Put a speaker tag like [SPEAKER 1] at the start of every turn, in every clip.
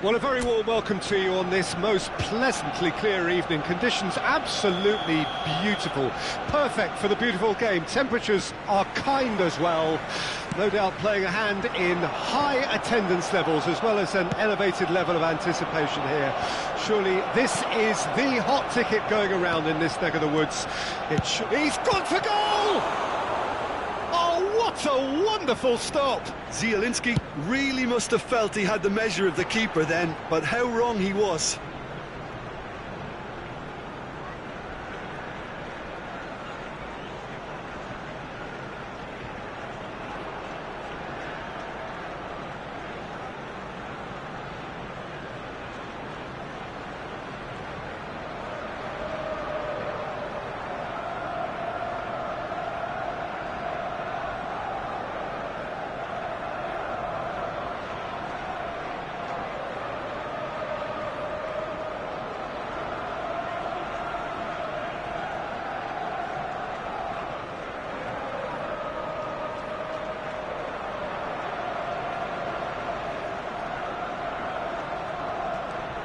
[SPEAKER 1] Well, a very warm welcome to you on this most pleasantly clear evening. Conditions absolutely beautiful. Perfect for the beautiful game. Temperatures are kind as well. No doubt playing a hand in high attendance levels as well as an elevated level of anticipation here. Surely this is the hot ticket going around in this neck of the woods. He's gone for goal! Oh, what a wonderful stop!
[SPEAKER 2] Zielinski really must have felt he had the measure of the keeper then, but how wrong he was.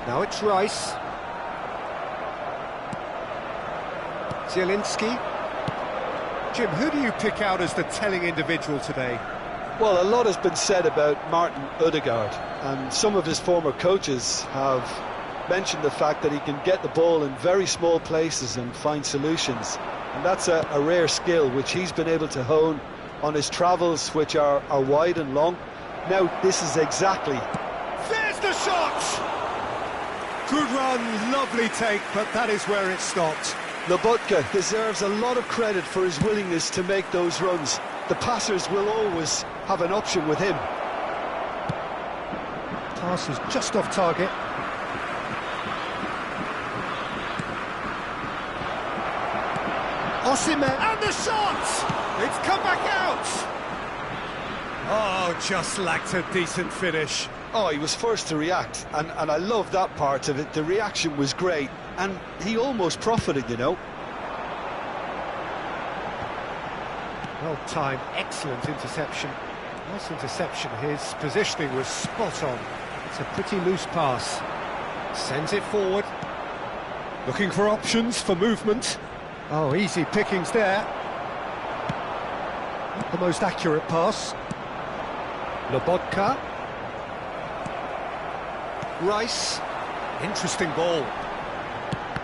[SPEAKER 1] Now it's Rice. Zielinski. Jim, who do you pick out as the telling individual today?
[SPEAKER 2] Well, a lot has been said about Martin Ødegaard, and some of his former coaches have mentioned the fact that he can get the ball in very small places and find solutions. And that's a rare skill which he's been able to hone on his travels, which are wide and long. Now, this is exactly...
[SPEAKER 1] There's the shot! Good run, lovely take, but that is where it stopped.
[SPEAKER 2] Lobotka deserves a lot of credit for his willingness to make those runs. The passers will always have an option with him.
[SPEAKER 1] Pass is just off target. Osimhen, and the shot! It's come back out! Oh, just lacked a decent finish.
[SPEAKER 2] Oh, he was first to react, and I love that part of it. The reaction was great, and he almost profited, you know.
[SPEAKER 1] Well timed, excellent interception. Nice interception, his positioning was spot on. It's a pretty loose pass. Sends it forward. Looking for options for movement. Oh, easy pickings there. Not the most accurate pass. Lobotka. Rice, interesting ball.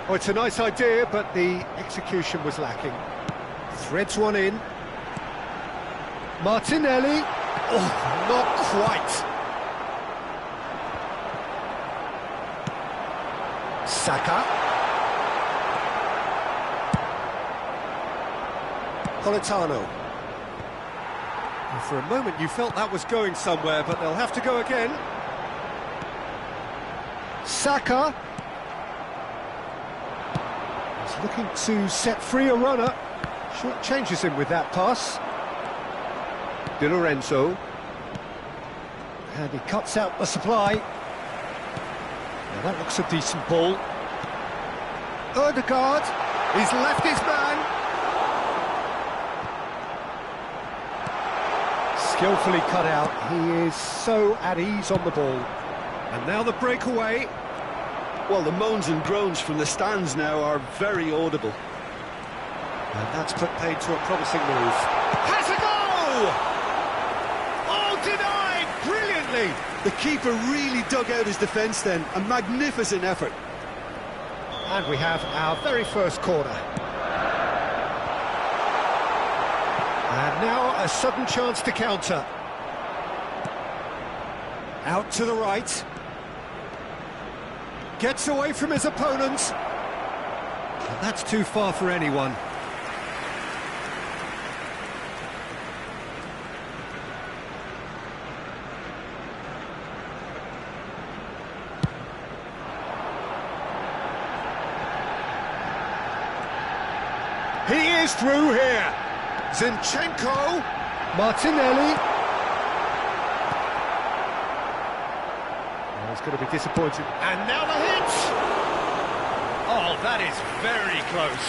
[SPEAKER 1] Oh, it's a nice idea, but the execution was lacking. Threads one in. Martinelli. Oh, not quite. Saka. Politano. And for a moment you felt that was going somewhere, but they'll have to go again. Saka. He's looking to set free a runner. Short changes him with that pass. Di Lorenzo. And he cuts out the supply. Now that looks a decent ball. Ødegaard. He's left his man. Skillfully cut out. He is so at ease on the ball. And now the breakaway.
[SPEAKER 2] Well, the moans and groans from the stands now are very audible.
[SPEAKER 1] And that's put paid to a promising move. Has a goal! Oh, denied! Brilliantly!
[SPEAKER 2] The keeper really dug out his defence then. A magnificent effort.
[SPEAKER 1] And we have our very first corner. And now a sudden chance to counter. Out to the right. Gets away from his opponent. And that's too far for anyone. He is through here. Zinchenko. Martinelli. He's going to be disappointed. And now the hit! Oh, that is very close.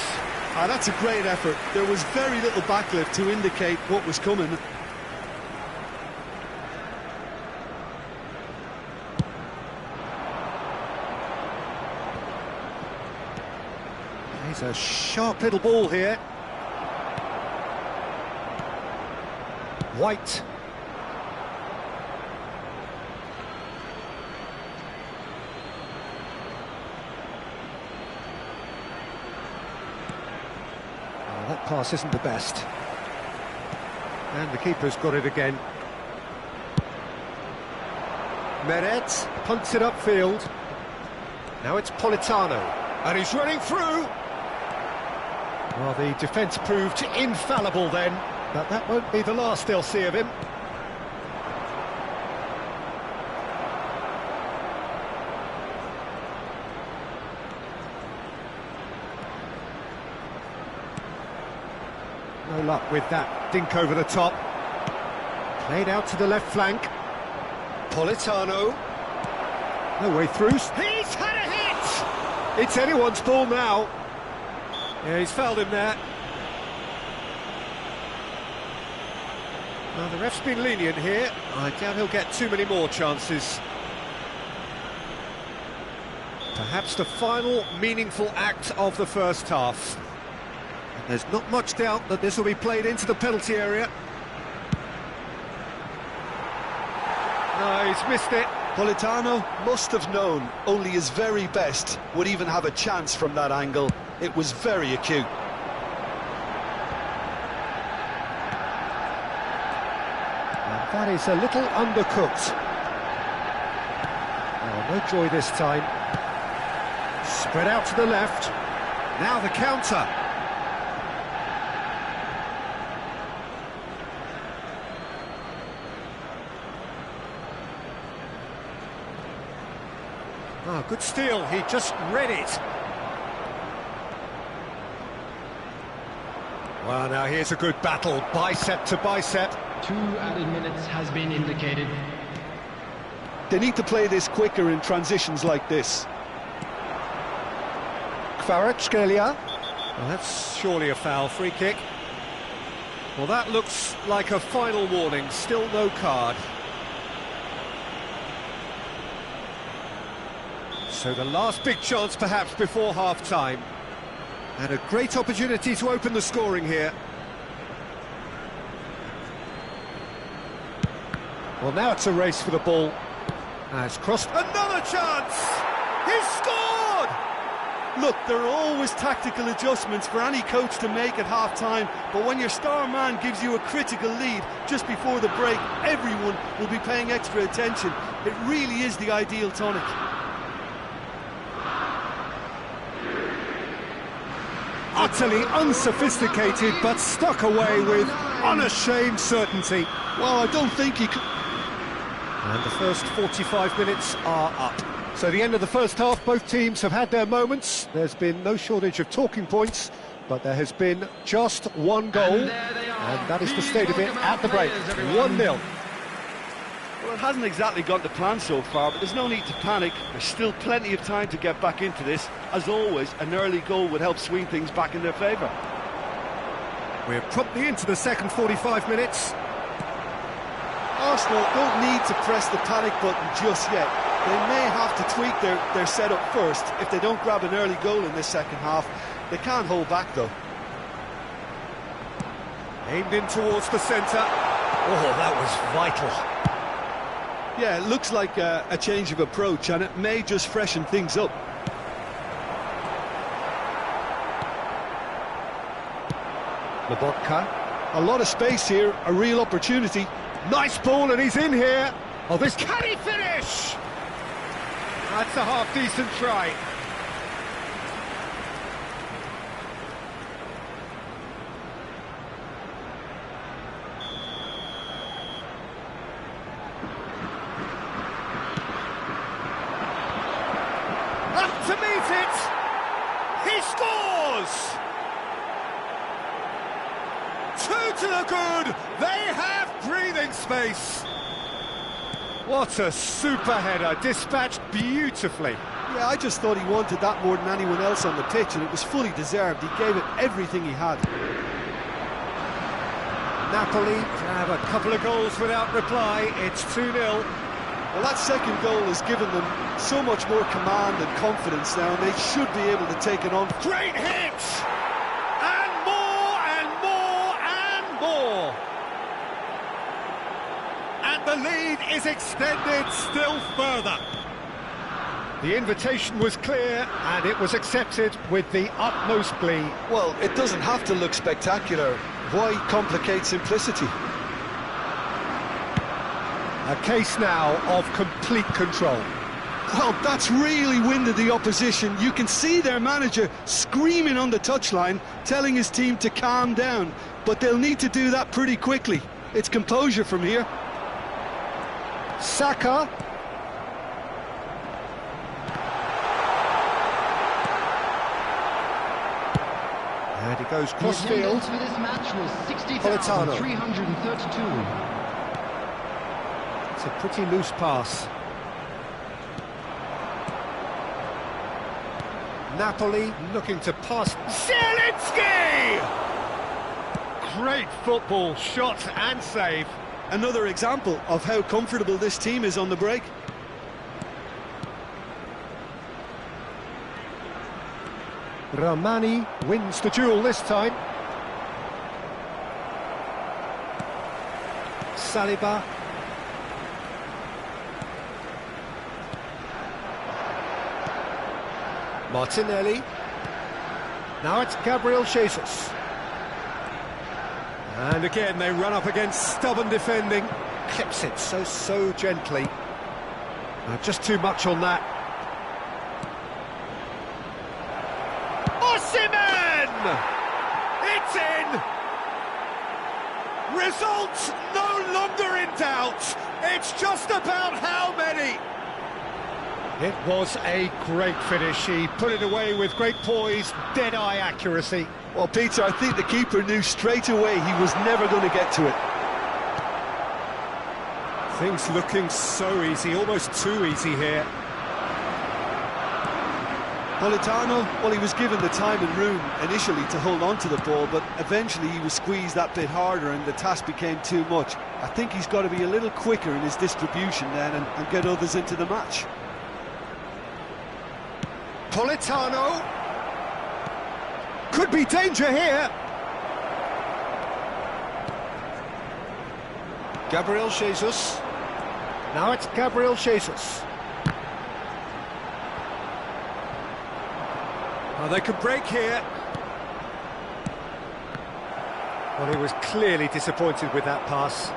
[SPEAKER 2] That's a great effort. There was very little backlift to indicate what was coming.
[SPEAKER 1] It's a sharp little ball here. White. Oh, that pass isn't the best. And the keeper's got it again. Meret punts it upfield. Now it's Politano, and he's running through. Well, the defence proved infallible then, but that won't be the last they'll see of him. No luck with that dink over the top. Played out to the left flank. Politano. No way through. He's had a hit! It's anyone's ball now. Yeah, he's fouled him there. Well, the ref's been lenient here. I doubt he'll get too many more chances. Perhaps the final meaningful act of the first half. There's not much doubt that this will be played into the penalty area. No, he's missed it.
[SPEAKER 2] Politano must have known only his very best would even have a chance from that angle. It was very acute.
[SPEAKER 1] And that is a little undercooked. Oh, no joy this time. Spread out to the left. Now the counter. Oh, good steal, he just read it. Well, now here's a good battle, bicep to bicep.
[SPEAKER 3] 2 added minutes has been indicated.
[SPEAKER 2] They need to play this quicker in transitions like this.
[SPEAKER 1] Kvaratskhelia. Well, that's surely a foul, free kick. Well, that looks like a final warning, still no card. So the last big chance perhaps before half-time. And a great opportunity to open the scoring here. Well, now it's a race for the ball. Has crossed another chance! He's scored!
[SPEAKER 2] Look, there are always tactical adjustments for any coach to make at half-time, but when your star man gives you a critical lead just before the break, everyone will be paying extra attention. It really is the ideal tonic.
[SPEAKER 1] Utterly unsophisticated, but stuck away with unashamed certainty.
[SPEAKER 2] Well, I don't think he could...
[SPEAKER 1] And the first 45 minutes are up. So the end of the first half, both teams have had their moments. There's been no shortage of talking points, but there has been just one goal, and that is the state of it at the break. 1-0.
[SPEAKER 4] Well, it hasn't exactly gone to plan so far, but there's no need to panic. There's still plenty of time to get back into this. As always, an early goal would help swing things back in their favour.
[SPEAKER 1] We're promptly into the second 45 minutes.
[SPEAKER 2] Arsenal don't need to press the panic button just yet. They may have to tweak their setup first if they don't grab an early goal in this second half. They can't hold back, though.
[SPEAKER 1] Aimed in towards the centre. Oh, that was vital.
[SPEAKER 2] Yeah, it looks like a change of approach, and it may just freshen things up.
[SPEAKER 1] Lobotka.
[SPEAKER 2] A lot of space here, a real opportunity.
[SPEAKER 1] Nice ball, and he's in here. Oh, this... Can he finish? That's a half-decent try. Up to meet it! He scores! 2 to the good! They have breathing space! What a super header, dispatched beautifully.
[SPEAKER 2] Yeah, I just thought he wanted that more than anyone else on the pitch, and it was fully deserved. He gave it everything he had.
[SPEAKER 1] Napoli have a couple of goals without reply. It's 2-0.
[SPEAKER 2] Well, that second goal has given them so much more command and confidence now, and they should be able to take it on.
[SPEAKER 1] Great hit! And more, and more, and more! And the lead is extended still further. The invitation was clear, and it was accepted with the utmost glee.
[SPEAKER 2] Well, it doesn't have to look spectacular. Why complicate simplicity?
[SPEAKER 1] A case now of complete control.
[SPEAKER 2] Well, that's really winded the opposition. You can see their manager screaming on the touchline, telling his team to calm down. But they'll need to do that pretty quickly. It's composure from here.
[SPEAKER 1] Saka. And he goes cross-field.
[SPEAKER 3] For this match was
[SPEAKER 1] Politano.
[SPEAKER 3] 60,332.
[SPEAKER 1] It's a pretty loose pass. Napoli looking to pass. Zielinski! Great football, shot and save.
[SPEAKER 2] Another example of how comfortable this team is on the break.
[SPEAKER 1] Ramani wins the duel this time. Saliba. Martinelli. Now it's Gabriel Jesus. And again they run up against stubborn defending. Clips it so gently. Just too much on that. Osimhen! It's in! Results no longer in doubt. It's just about how many. It was a great finish. He put it away with great poise, dead-eye accuracy.
[SPEAKER 2] Well, Peter, I think the keeper knew straight away he was never going to get to it.
[SPEAKER 1] Things looking so easy, almost too easy here.
[SPEAKER 2] Politano, well, he was given the time and room initially to hold on to the ball, but eventually he was squeezed that bit harder and the task became too much. I think he's got to be a little quicker in his distribution then and get others into the match.
[SPEAKER 1] Politano. Could be danger here. Gabriel Jesus. Now it's Gabriel Jesus. Oh, they could break here. Well, he was clearly disappointed with that pass.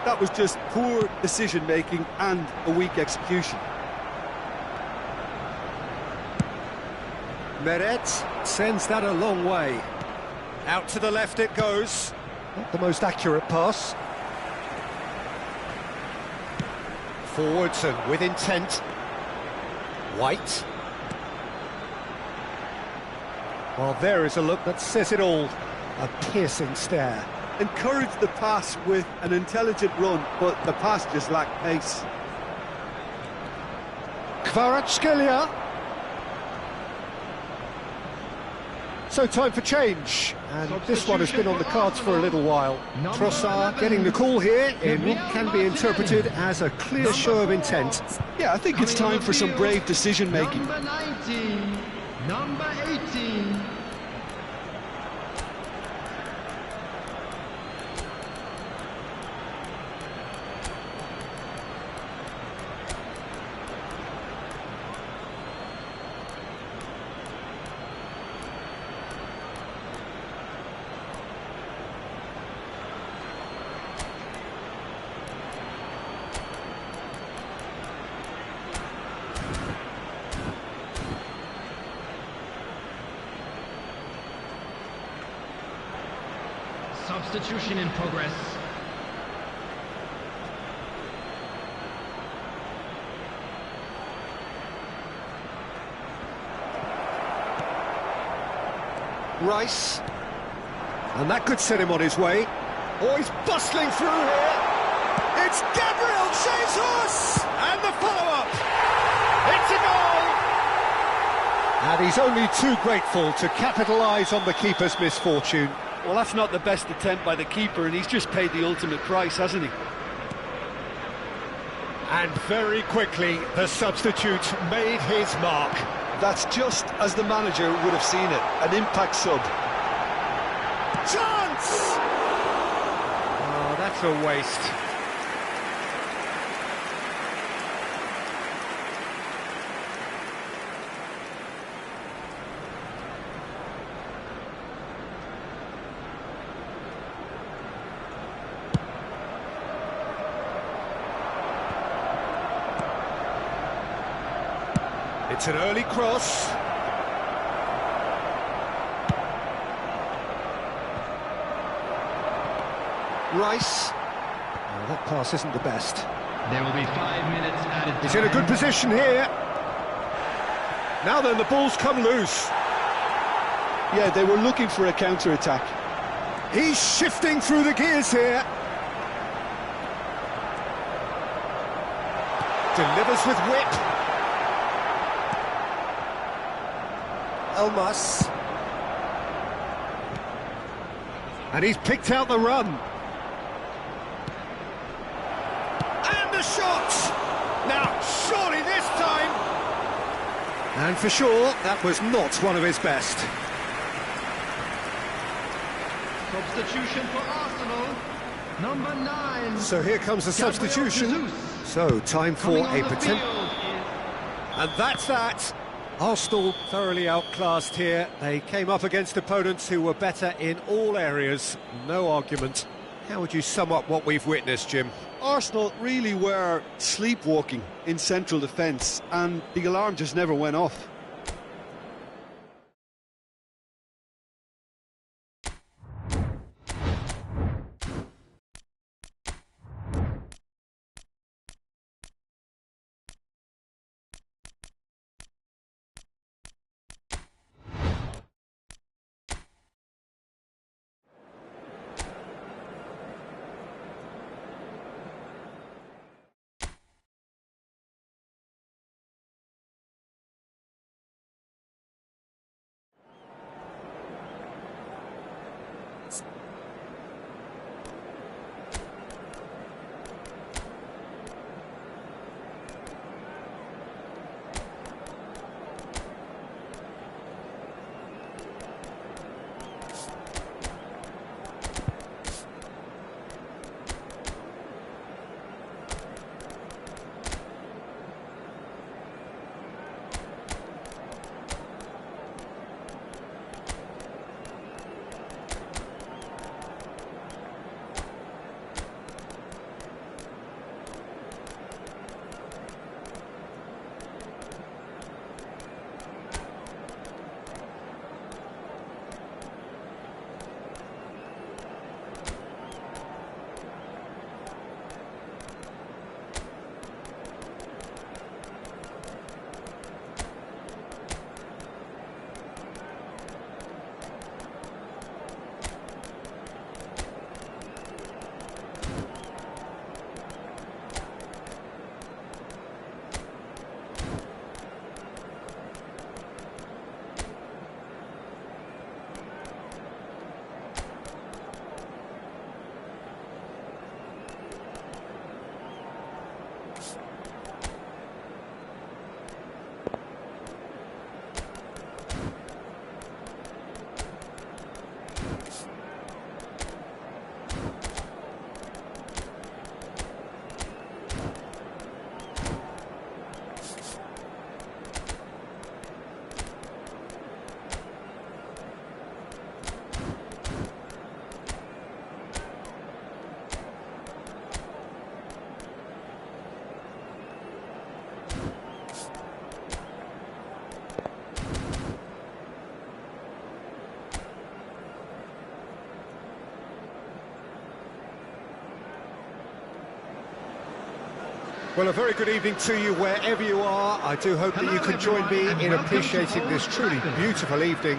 [SPEAKER 2] That was just poor decision-making and a weak execution.
[SPEAKER 1] Meret sends that a long way. Out to the left it goes. Not the most accurate pass. Forwards and with intent. White. Well, there is a look that says it all. A piercing stare.
[SPEAKER 2] Encouraged the pass with an intelligent run, but the pass just lacked pace.
[SPEAKER 1] Kvaratskhelia. So time for change, and this one has been on the cards for a little while. Trossard getting the call here in what can be interpreted as a clear show of intent.
[SPEAKER 2] Yeah, I think it's time for some brave decision-making.
[SPEAKER 3] Number 19, number 18. Substitution in progress.
[SPEAKER 1] Rice. And that could set him on his way. Oh, he's bustling through here. It's Gabriel Jesus! And the follow-up. It's a goal! And he's only too grateful to capitalise on the keeper's misfortune.
[SPEAKER 4] Well, that's not the best attempt by the keeper, and he's just paid the ultimate price, hasn't he?
[SPEAKER 1] And very quickly, the substitute made his mark.
[SPEAKER 2] That's just as the manager would have seen it, an impact sub.
[SPEAKER 1] Chance! Oh, that's a waste. It's an early cross. Rice. Oh, that pass isn't the best.
[SPEAKER 3] There will be 5 minutes added time.
[SPEAKER 1] He's in a good position here. Now then, the ball's come loose.
[SPEAKER 2] Yeah, they were looking for a counter-attack.
[SPEAKER 1] He's shifting through the gears here. Delivers with whip. Elmas. And he's picked out the run. And the shot! Now, surely this time! And for sure, that was not one of his best.
[SPEAKER 3] Substitution for Arsenal. Number 9.
[SPEAKER 1] So here comes the
[SPEAKER 3] Gabriel
[SPEAKER 1] substitution.
[SPEAKER 3] Jesus.
[SPEAKER 1] So, time for
[SPEAKER 3] Coming on
[SPEAKER 1] a
[SPEAKER 3] the
[SPEAKER 1] potential...
[SPEAKER 3] field
[SPEAKER 1] And that's that. Arsenal thoroughly outclassed here. They came up against opponents who were better in all areas. No argument. How would you sum up what we've witnessed, Jim?
[SPEAKER 2] Arsenal really were sleepwalking in central defence, and the alarm just never went off.
[SPEAKER 1] Well, a very good evening to you wherever you are. I do hope that you can join me in appreciating this truly beautiful evening,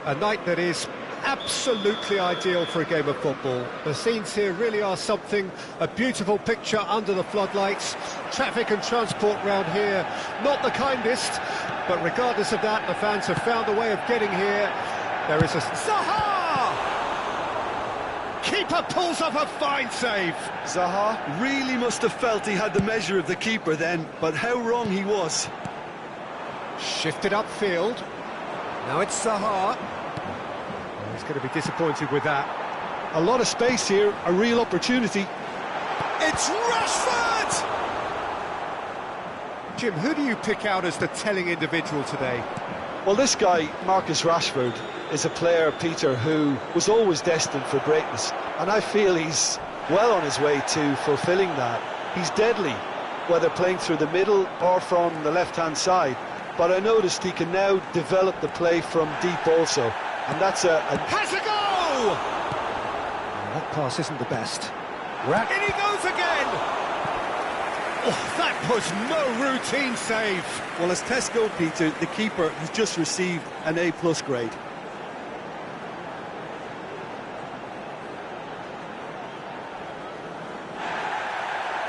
[SPEAKER 1] a night that is absolutely ideal for a game of football. The scenes here really are something, a beautiful picture under the floodlights. Traffic and transport round here, not the kindest, but regardless of that, the fans have found a way of getting here. There is a... Zaha! keeper pulls off a fine save.
[SPEAKER 4] Zaha really must have felt he had the measure of the keeper then, but how wrong he was.
[SPEAKER 1] Shifted upfield. Now it's Zaha. He's going to be disappointed with that.
[SPEAKER 2] A lot of space here, a real opportunity.
[SPEAKER 1] It's Rashford! Jim, who do you pick out as the telling individual today?
[SPEAKER 2] Well, this guy, Marcus Rashford, is a player, Peter, who was always destined for greatness. And I feel he's well on his way to fulfilling that. He's deadly, whether playing through the middle or from the left-hand side. But I noticed he can now develop the play from deep also. And that's
[SPEAKER 1] Has a go! That pass isn't the best. In he goes again! Oh, that was no routine save.
[SPEAKER 4] Well, as tests go, Peter, the keeper has just received an A+ grade.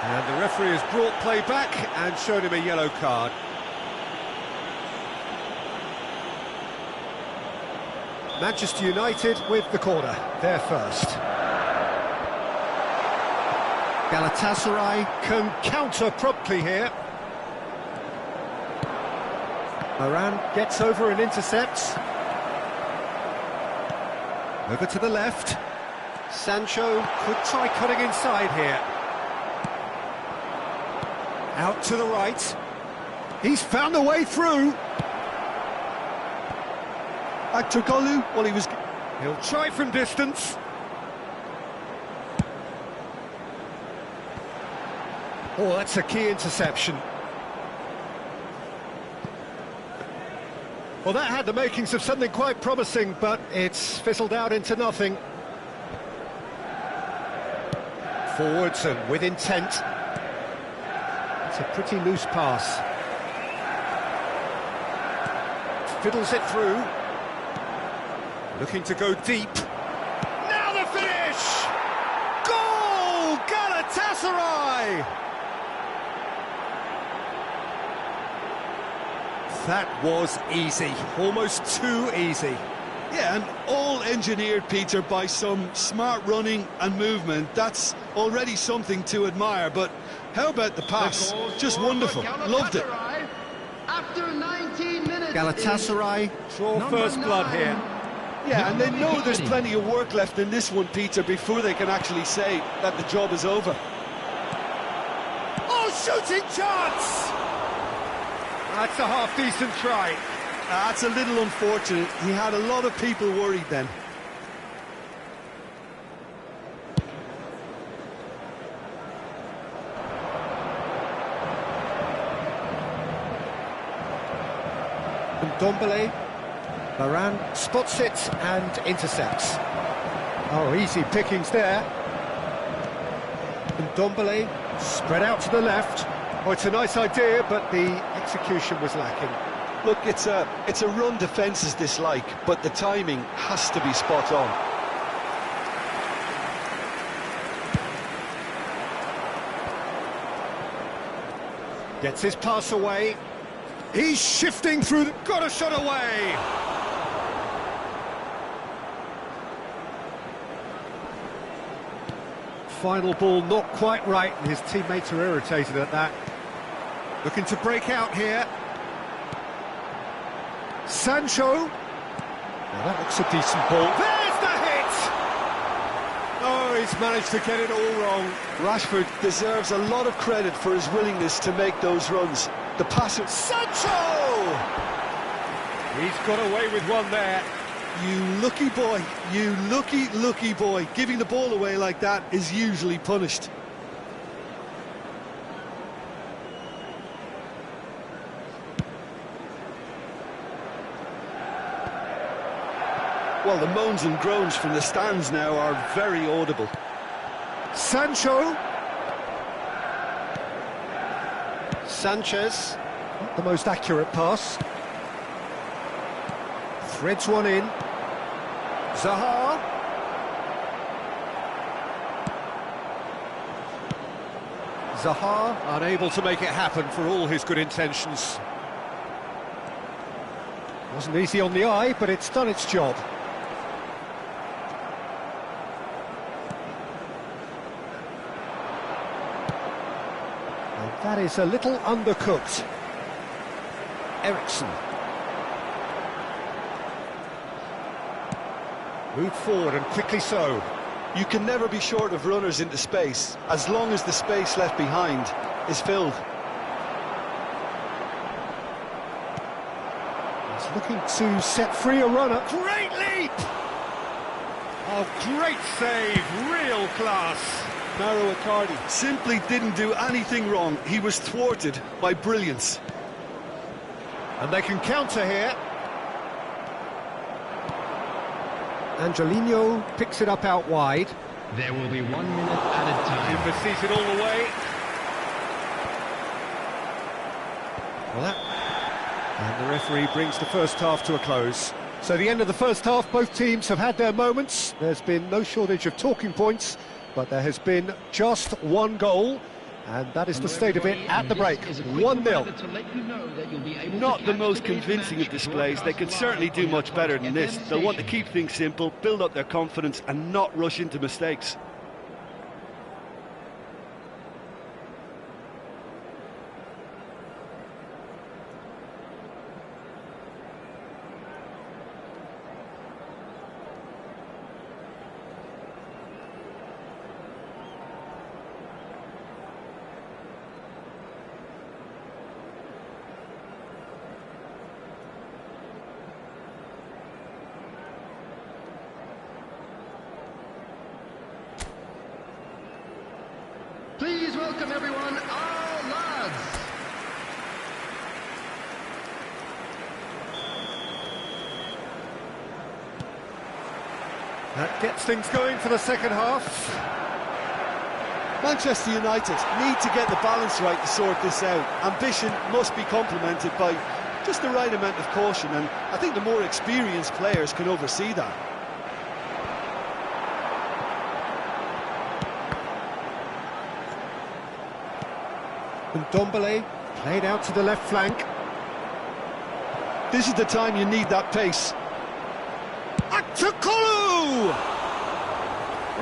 [SPEAKER 1] And the referee has brought play back and shown him a yellow card. Manchester United with the corner, they're first. Galatasaray can counter promptly here. Moran gets over and intercepts. Over to the left. Sancho could try cutting inside here. Out to the right. He's found a way through.
[SPEAKER 2] Aktogolu, well,
[SPEAKER 1] He'll try from distance. Oh, that's a key interception. Well, that had the makings of something quite promising, but it's fizzled out into nothing. Forwards and with intent. It's a pretty loose pass. Fiddles it through. Looking to go deep. Now the finish! Goal! Galatasaray! That was easy, almost too easy.
[SPEAKER 4] Yeah, and all engineered, Peter, by some smart running and movement. That's already something to admire, but how about the pass? Just wonderful. Loved it.
[SPEAKER 3] After 19 minutes.
[SPEAKER 1] Galatasaray draw first blood here.
[SPEAKER 4] Yeah, and they know there's plenty of work left in this one, Peter, before they can actually say that the job is over.
[SPEAKER 1] Oh, shooting chance! That's a half-decent try.
[SPEAKER 4] That's a little unfortunate. He had a lot of people worried then.
[SPEAKER 1] Ndombele, Moran spots it and intercepts. Oh, easy pickings there. Ndombele spread out to the left. Oh, it's a nice idea, but the execution was lacking.
[SPEAKER 2] look, it's a run defence's dislike, but the timing has to be spot on.
[SPEAKER 1] Gets his pass away. He's shifting through, got a shot away! Final ball not quite right, and his teammates are irritated at that. Looking to break out here. Sancho. Well, that looks a decent ball. There's the hit! Oh, he's managed to get it all wrong.
[SPEAKER 2] Rashford deserves a lot of credit for his willingness to make those runs. The pass...
[SPEAKER 1] Sancho! He's got away with one there.
[SPEAKER 2] You lucky boy, you lucky boy. Giving the ball away like that is usually punished.
[SPEAKER 4] Well, the moans and groans from the stands now are very audible.
[SPEAKER 1] Sancho. Sanchez. Not the most accurate pass. Threads one in. Zaha. Zaha unable to make it happen for all his good intentions. Wasn't easy on the eye, but it's done its job. And that is a little undercooked. Ericsson. Moved forward and quickly so.
[SPEAKER 2] You can never be short of runners into space, as long as the space left behind is filled.
[SPEAKER 1] He's looking to set free a runner. Great leap! Oh, great save, real class.
[SPEAKER 2] Mauro Icardi.
[SPEAKER 4] Simply didn't do anything wrong. He was thwarted by brilliance.
[SPEAKER 1] And they can counter here. Angelino picks it up out wide.
[SPEAKER 5] There will be 1 minute added time.
[SPEAKER 1] Seated all the way. Well, and the referee brings the first half to a close. So the end of the first half, both teams have had their moments. There's been no shortage of talking points, but there has been just one goal, and that is the state of it at the break. 1-0.
[SPEAKER 6] Not the most convincing of displays. They could certainly do much better than this. They'll want to keep things simple, build up their confidence and not rush into mistakes.
[SPEAKER 3] Please welcome everyone, our lads.
[SPEAKER 1] That gets things going for the second half.
[SPEAKER 2] Manchester United need to get the balance right to sort this out. Ambition must be complemented by just the right amount of caution, and I think the more experienced players can oversee that.
[SPEAKER 1] Ndombele played out to the left flank.
[SPEAKER 2] This is the time you need that pace.
[SPEAKER 1] Aktakolu!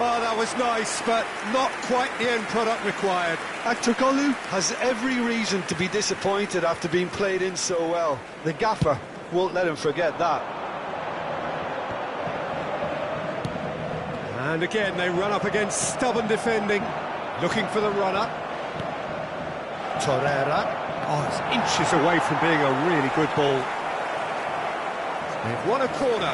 [SPEAKER 1] Oh, that was nice, but not quite the end product required.
[SPEAKER 2] Aktakolu has every reason to be disappointed after being played in so well. The gaffer won't let him forget that.
[SPEAKER 1] And again, they run up against stubborn defending, looking for the runner. Torreira. Oh, it's inches away from being a really good ball. They've won a corner.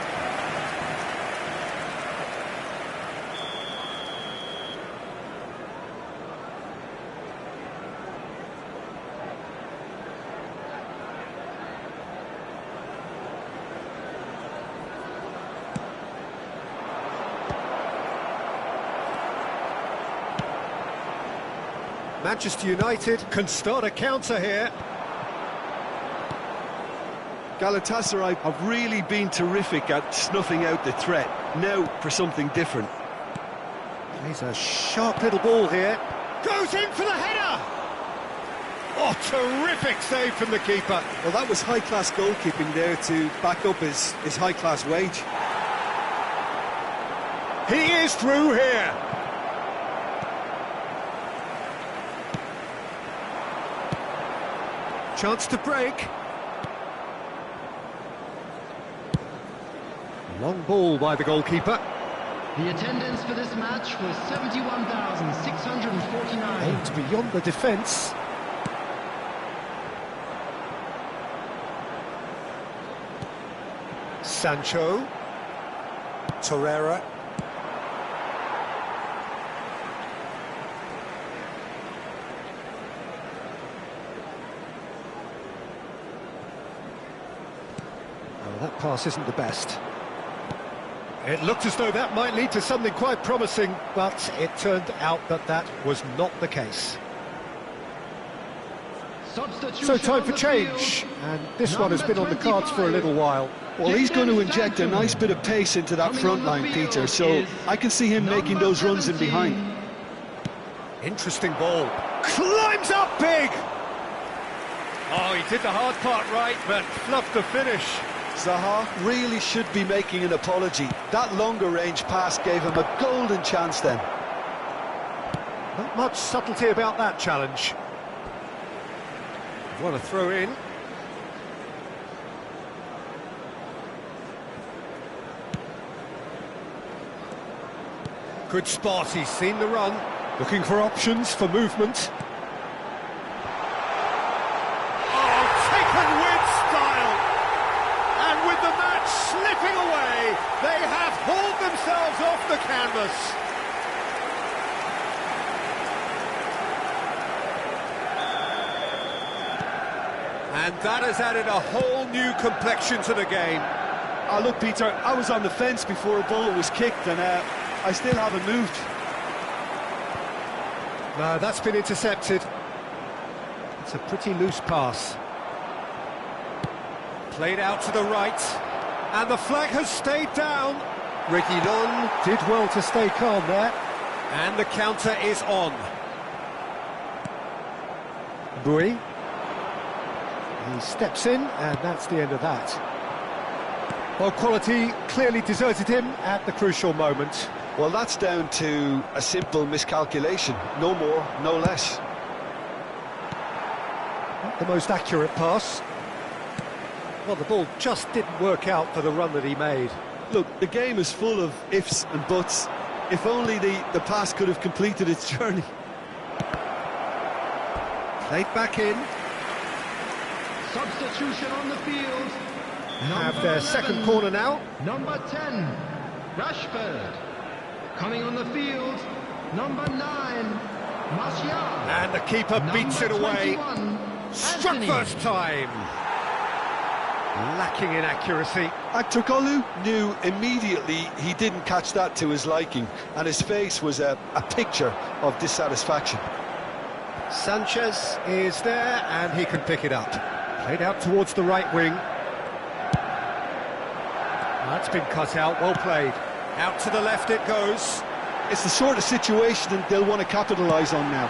[SPEAKER 1] Manchester United can start a counter here.
[SPEAKER 4] Galatasaray have really been terrific at snuffing out the threat. Now for something different.
[SPEAKER 1] He's a sharp little ball here. Goes in for the header! Oh, terrific save from the keeper.
[SPEAKER 2] Well, that was high-class goalkeeping there to back up his high-class wage.
[SPEAKER 1] He is through here. Chance to break. Long ball by the goalkeeper.
[SPEAKER 3] The attendance for this match was 71,649.
[SPEAKER 1] Aimed beyond the defence. Sancho. Torreira. That pass isn't the best. It looked as though that might lead to something quite promising, but it turned out that that was not the case. So time for change, and this one has been on the cards for a little while.
[SPEAKER 2] Well, he's going to inject a nice bit of pace into that front line, Peter, so I can see him making those runs in behind.
[SPEAKER 1] Interesting ball. Climbs up big! Oh, he did the hard part right, but fluffed the finish.
[SPEAKER 2] Zaha really should be making an apology. That longer range pass gave him a golden chance then.
[SPEAKER 1] Not much subtlety about that challenge. Want to throw in. Good spot, he's seen the run. Looking for options for movement. Oh, taken with style! And with the match slipping away, they have hauled themselves off the canvas. And that has added a whole new complexion to the game.
[SPEAKER 6] Oh, look, Peter, I was on the fence before a ball was kicked, and I still haven't moved.
[SPEAKER 1] No, that's been intercepted. It's a pretty loose pass. Played out to the right. And the flag has stayed down. Reguilon did well to stay calm there. And the counter is on. Bui. He steps in, and that's the end of that. Well, quality clearly deserted him at the crucial moment.
[SPEAKER 2] Well, that's down to a simple miscalculation. No more, no less.
[SPEAKER 1] Not the most accurate pass. Well, the ball just didn't work out for the run that he made.
[SPEAKER 6] Look, the game is full of ifs and buts. If only the pass could have completed its journey.
[SPEAKER 1] Played back in.
[SPEAKER 3] Substitution on the field.
[SPEAKER 1] Have their second corner now.
[SPEAKER 3] Number 10, Rashford. Coming on the field, number 9, Martial.
[SPEAKER 1] And the keeper beats it away. Struck first time. Lacking in accuracy.
[SPEAKER 2] Aktürkoğlu knew immediately he didn't catch that to his liking, and his face was a picture of dissatisfaction.
[SPEAKER 1] Sanchez is there, and he can pick it up. Played out towards the right wing. That's been cut out, well played. Out to the left it goes.
[SPEAKER 6] It's the sort of situation that they'll want to capitalise on now.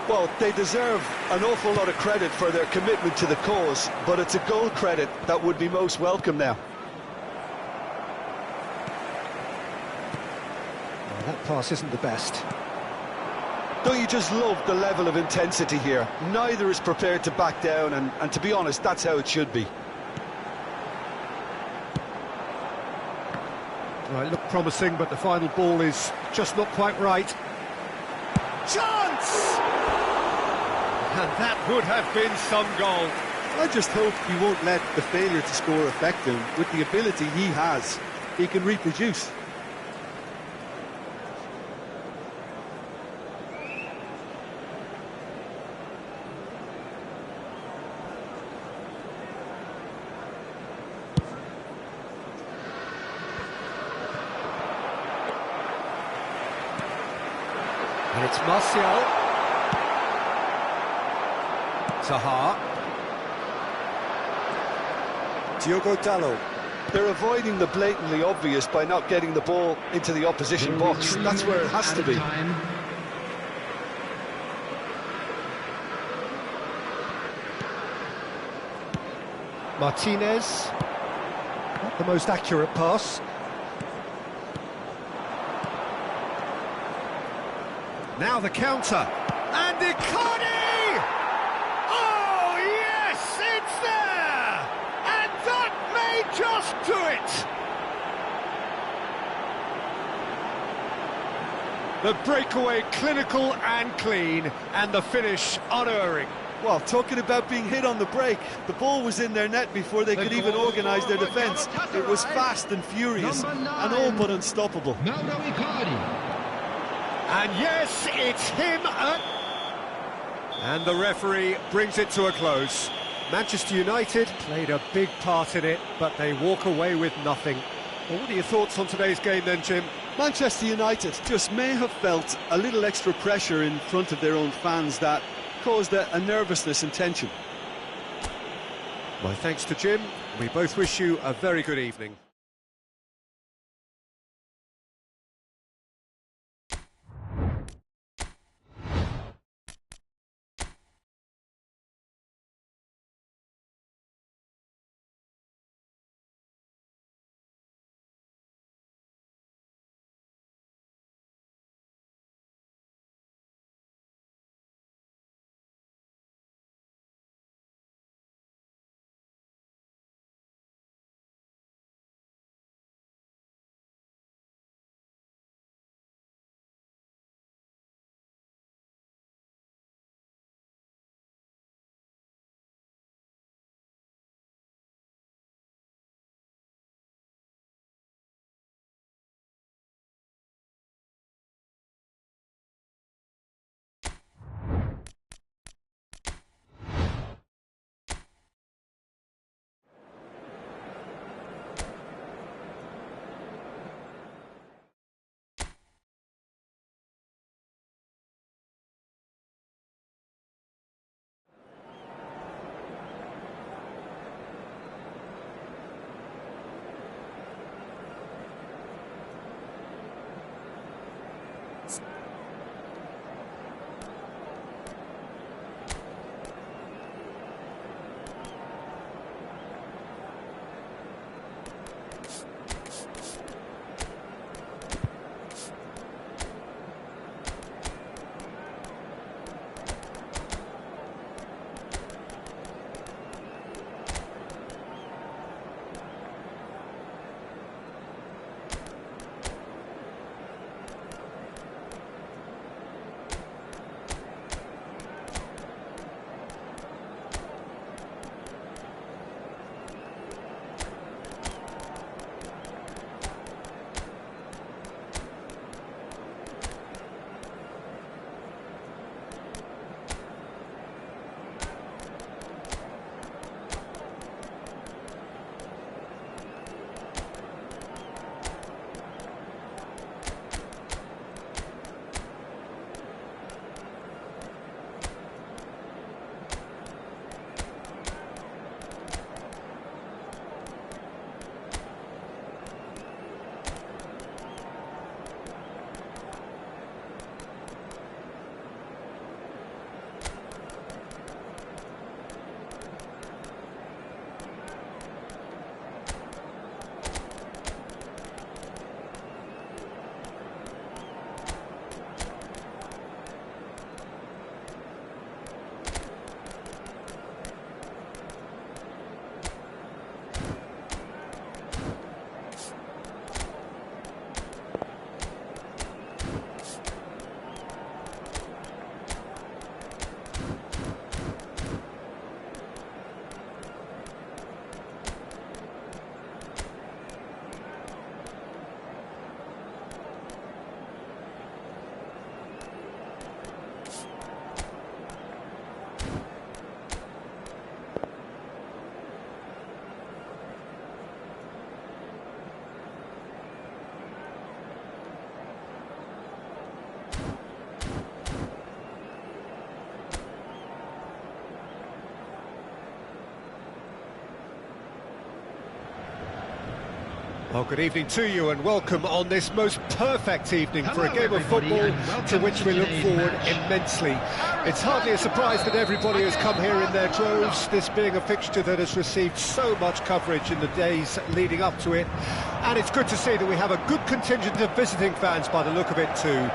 [SPEAKER 2] Well, they deserve an awful lot of credit for their commitment to the cause, but it's a goal credit that would be most welcome now.
[SPEAKER 1] Well, that pass isn't the best.
[SPEAKER 2] Don't you just love the level of intensity here? Neither is prepared to back down, and to be honest, that's how it should be.
[SPEAKER 1] Well, it looked promising, but the final ball is just not quite right. Chance! And that would have been some goal.
[SPEAKER 6] I just hope he won't let the failure to score affect him. With the ability he has, he can reproduce.
[SPEAKER 1] And it's Martial. Taha. Diogo Dalot.
[SPEAKER 2] They're avoiding the blatantly obvious by not getting the ball into the opposition box. That's where it has to be.
[SPEAKER 1] Martinez. Not the most accurate pass. Now the counter. And Icardi! Oh, yes, it's there! And that may just do it! The breakaway clinical and clean, and the finish unerring.
[SPEAKER 6] Well, talking about being hit on the break, the ball was in their net before they could even organise their defence. It was fast and furious, and all but unstoppable.
[SPEAKER 1] And yes, it's him. And the referee brings it to a close. Manchester United played a big part in it, but they walk away with nothing. Well, what are your thoughts on today's game then, Jim?
[SPEAKER 6] Manchester United just may have felt a little extra pressure in front of their own fans that caused a nervousness and tension.
[SPEAKER 1] My thanks to Jim. We both wish you a very good evening. Well, good evening to you and welcome on this most perfect evening for a game of football to which we look forward immensely. It's hardly a surprise that everybody has come here in their droves, this being a fixture that has received so much coverage in the days leading up to it. And it's good to see that we have a good contingent of visiting fans by the look of it too.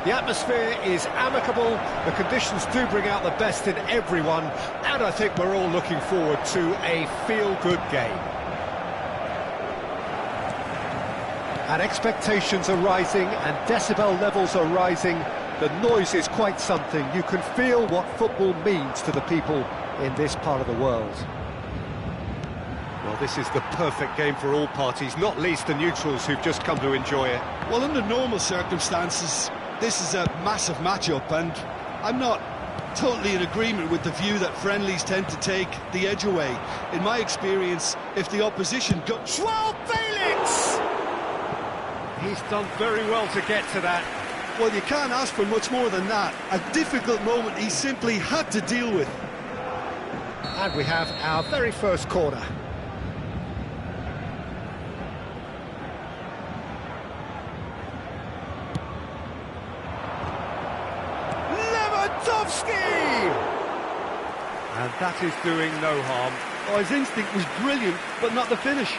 [SPEAKER 1] The atmosphere is amicable, the conditions do bring out the best in everyone, and I think we're all looking forward to a feel-good game. And expectations are rising and decibel levels are rising. The noise is quite something. You can feel what football means to the people in this part of the world. Well, this is the perfect game for all parties, not least the neutrals who've just come to enjoy it.
[SPEAKER 4] Well, under normal circumstances, this is a massive matchup, and I'm not totally in agreement with the view that friendlies tend to take the edge away. In my experience, if the opposition got...
[SPEAKER 1] Joao Felix! He's done very well to get to that.
[SPEAKER 4] Well, you can't ask for much more than that. A difficult moment he simply had to deal with.
[SPEAKER 1] And we have our very first corner. Lewandowski! And that is doing no harm.
[SPEAKER 6] Oh, his instinct was brilliant, but not the finish.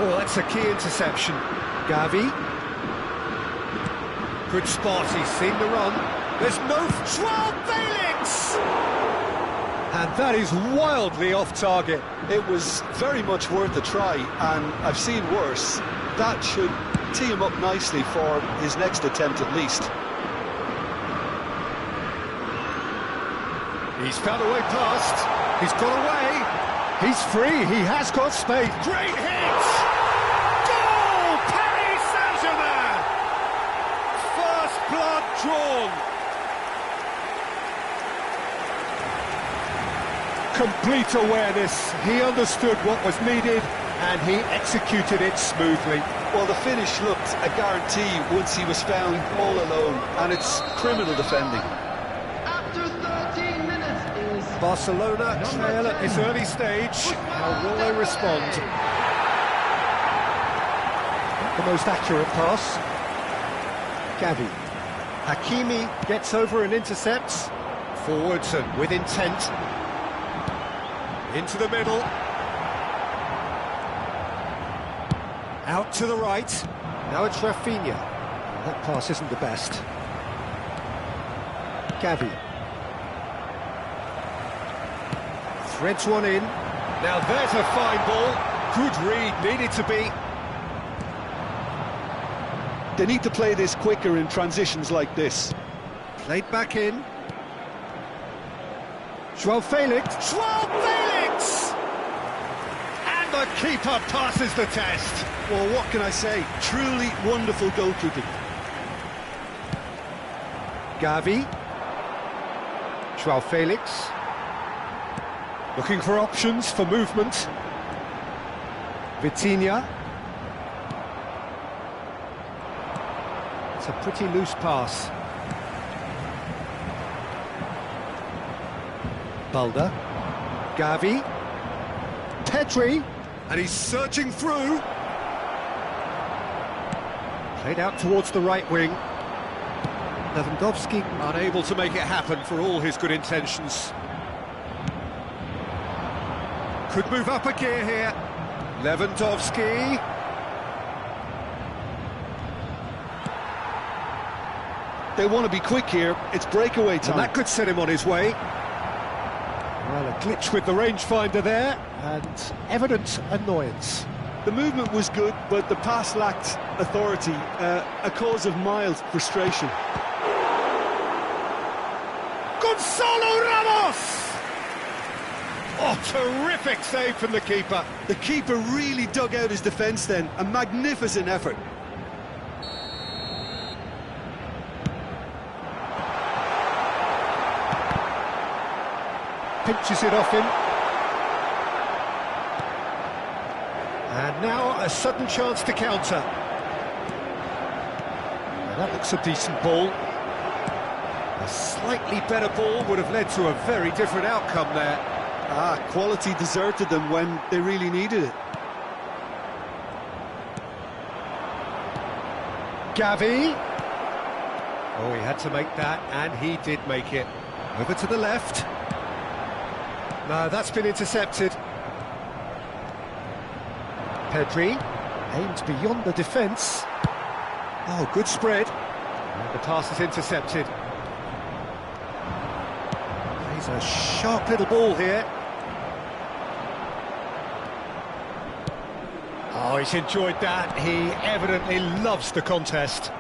[SPEAKER 1] Oh, that's a key interception. Gavi. Good spot, he's seen the run. There's no... Joao Felix! And that is wildly off target.
[SPEAKER 2] It was very much worth a try, and I've seen worse. That should tee him up nicely for his next attempt at least.
[SPEAKER 1] He's found a way past. He's got away. He's free. He has got space. Great hit! Goal! Paris Saint-Germain! First blood drawn. Complete awareness. He understood what was needed and he executed it smoothly.
[SPEAKER 2] Well, the finish looked a guarantee once he was found all alone, and it's criminal defending.
[SPEAKER 3] After 13 minutes is
[SPEAKER 1] Barcelona trail at this early stage. How will they respond? The most accurate pass. Gavi. Hakimi gets over and intercepts. Forwards and with intent. Into the middle. Out to the right. Now it's Rafinha. That pass isn't the best. Gavi. Threads one in. Now there's a fine ball. Good read, needed to be.
[SPEAKER 2] They need to play this quicker in transitions like this.
[SPEAKER 1] Played back in. Joao Felix. Joao Felix! And the keeper passes the test.
[SPEAKER 4] Well, what can I say? Truly wonderful goalkeeping.
[SPEAKER 1] Gavi. Joao Felix. Looking for options for movement. Vitinha. It's a pretty loose pass. Balda. Gavi. Pedri. And he's searching through. Played out towards the right wing. Lewandowski unable to make it happen for all his good intentions. Could move up a gear here. Lewandowski.
[SPEAKER 2] They want to be quick here. It's breakaway time.
[SPEAKER 1] And that could set him on his way. Well, a glitch with the rangefinder there, and evident annoyance.
[SPEAKER 2] The movement was good, but the pass lacked authority, a cause of mild frustration.
[SPEAKER 1] Gonzalo Ramos! Oh, terrific save from the keeper.
[SPEAKER 4] The keeper really dug out his defence then. A magnificent effort.
[SPEAKER 1] pinches it off him. And now a sudden chance to counter. Now that looks a decent ball. A slightly better ball would have led to a very different outcome there.
[SPEAKER 4] Quality deserted them when they really needed it.
[SPEAKER 1] Gavi. Oh, he had to make that, and he did make it. Over to the left. No, that's been intercepted. Pedri aimed beyond the defence. Oh, good spread. And the pass is intercepted. He's a sharp little ball here. Oh, he's enjoyed that. He evidently loves the contest.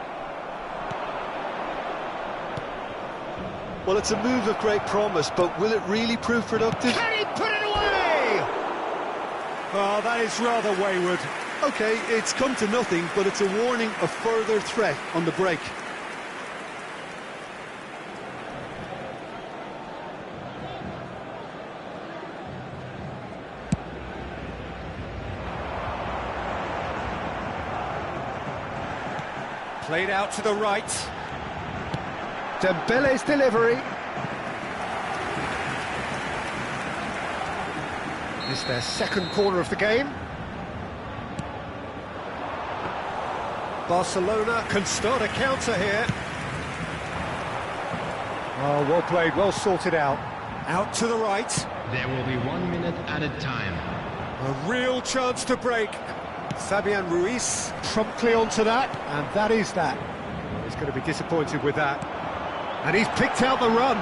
[SPEAKER 2] Well, it's a move of great promise, but will it really prove productive?
[SPEAKER 1] Can he put it away? Oh, that is rather wayward.
[SPEAKER 4] OK, it's come to nothing, but it's a warning of further threat on the break.
[SPEAKER 1] Played out to the right. Dembele's delivery. It's their second corner of the game. Barcelona can start a counter here. Oh, well played, well sorted out. Out to the right.
[SPEAKER 5] There will be 1 minute added time.
[SPEAKER 1] A real chance to break. Fabian Ruiz promptly onto that, and that is that. He's going to be disappointed with that. And he's picked out the run.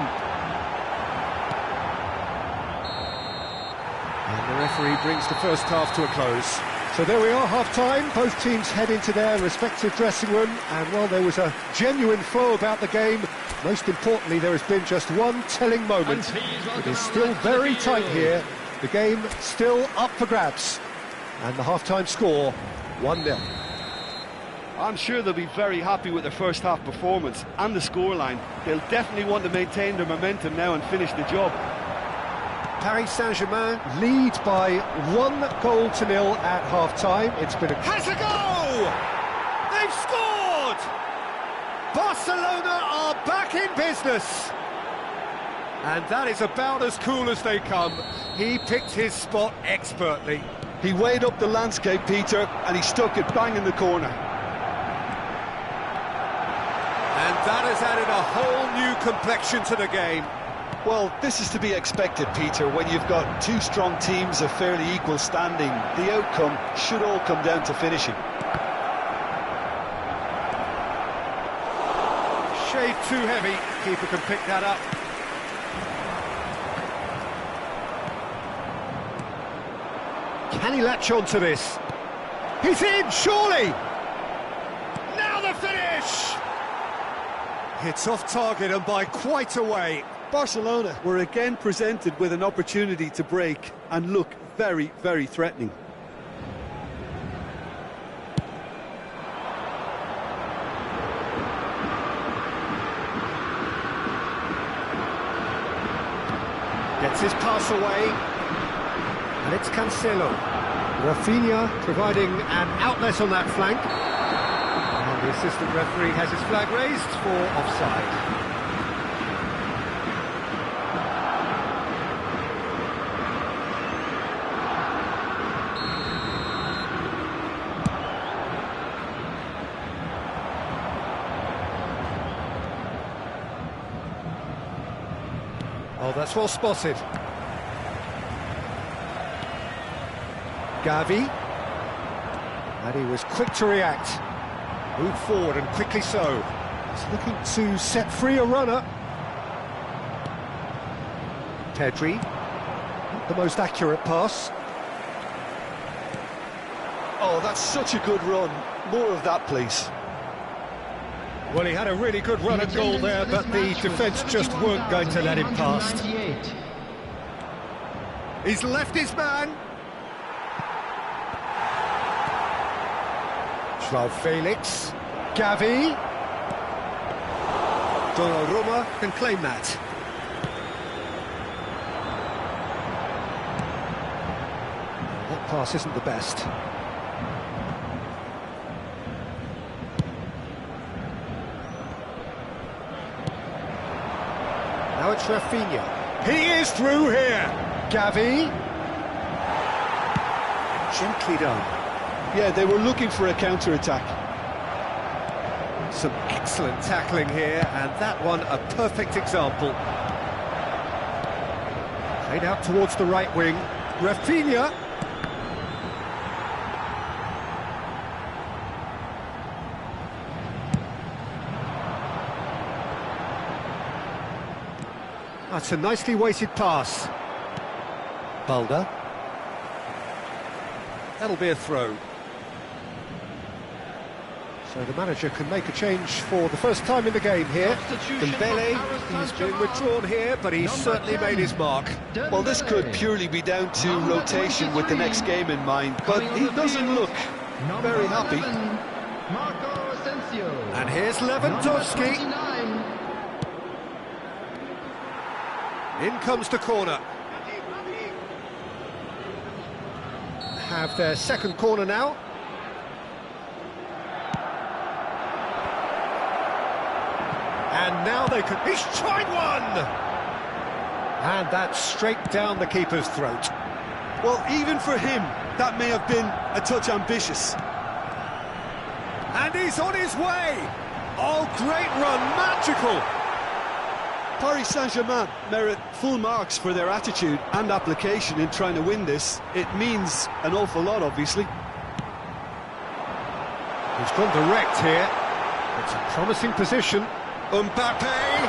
[SPEAKER 1] And the referee brings the first half to a close. So there we are, half-time. Both teams head into their respective dressing room, and while there was a genuine flow about the game, most importantly, there has been just one telling moment. It is still very tight here. The game still up for grabs. And the half-time score, 1-0.
[SPEAKER 6] I'm sure they'll be very happy with their first half performance and the scoreline. They'll definitely want to maintain their momentum now and finish the job.
[SPEAKER 1] Paris Saint-Germain lead by 1-0 at half-time. It's been a... Has a goal! They've scored! Barcelona are back in business. And that is about as cool as they come. He picked his spot expertly.
[SPEAKER 4] He weighed up the landscape, Peter, and he stuck it bang in the corner.
[SPEAKER 1] And that has added a whole new complexion to the game.
[SPEAKER 2] Well, this is to be expected, Peter, when you've got two strong teams of fairly equal standing. The outcome should all come down to finishing.
[SPEAKER 1] Shade too heavy. Keeper can pick that up. Can he latch on to this? He's in, surely! Now the finish! It's off target and by quite a way.
[SPEAKER 4] Barcelona were again presented with an opportunity to break and look very, very threatening.
[SPEAKER 1] Gets his pass away. And it's Cancelo. Rafinha providing an outlet on that flank. And the assistant referee has his flag raised for offside. Oh, that's well spotted. Gavi, and he was quick to react, moved forward and quickly so. He's looking to set free a runner. Pedri, not the most accurate pass.
[SPEAKER 2] Oh, that's such a good run. More of that, please.
[SPEAKER 1] Well, he had a really good run at goal there, but the defence just weren't going to let him past. He's left his man. João Felix, Gavi, Donnarumma can claim that. pass isn't the best. Now it's Rafinha. He is through here. Gavi. Gently done.
[SPEAKER 2] Yeah, they were looking for a counter-attack.
[SPEAKER 1] Some excellent tackling here, and that one a perfect example. Played out towards the right wing. Rafinha. That's a nicely weighted pass. Balda. That'll be a throw. So the manager can make a change for the first time in the game here. Dembele, he's been withdrawn here, but he's certainly made his mark.
[SPEAKER 2] Well, this could purely be down to rotation with the next game in mind, but he doesn't look very happy.
[SPEAKER 1] And here's Lewandowski. In comes the corner. Have their second corner now. And now they could... He's tried one! And that's straight down the keeper's throat.
[SPEAKER 4] Well, even for him, that may have been a touch ambitious.
[SPEAKER 1] And he's on his way! Oh, great run, magical!
[SPEAKER 4] Paris Saint-Germain merit full marks for their attitude and application in trying to win this. It means an awful lot, obviously.
[SPEAKER 1] He's gone direct here. It's a promising position. Mbappe!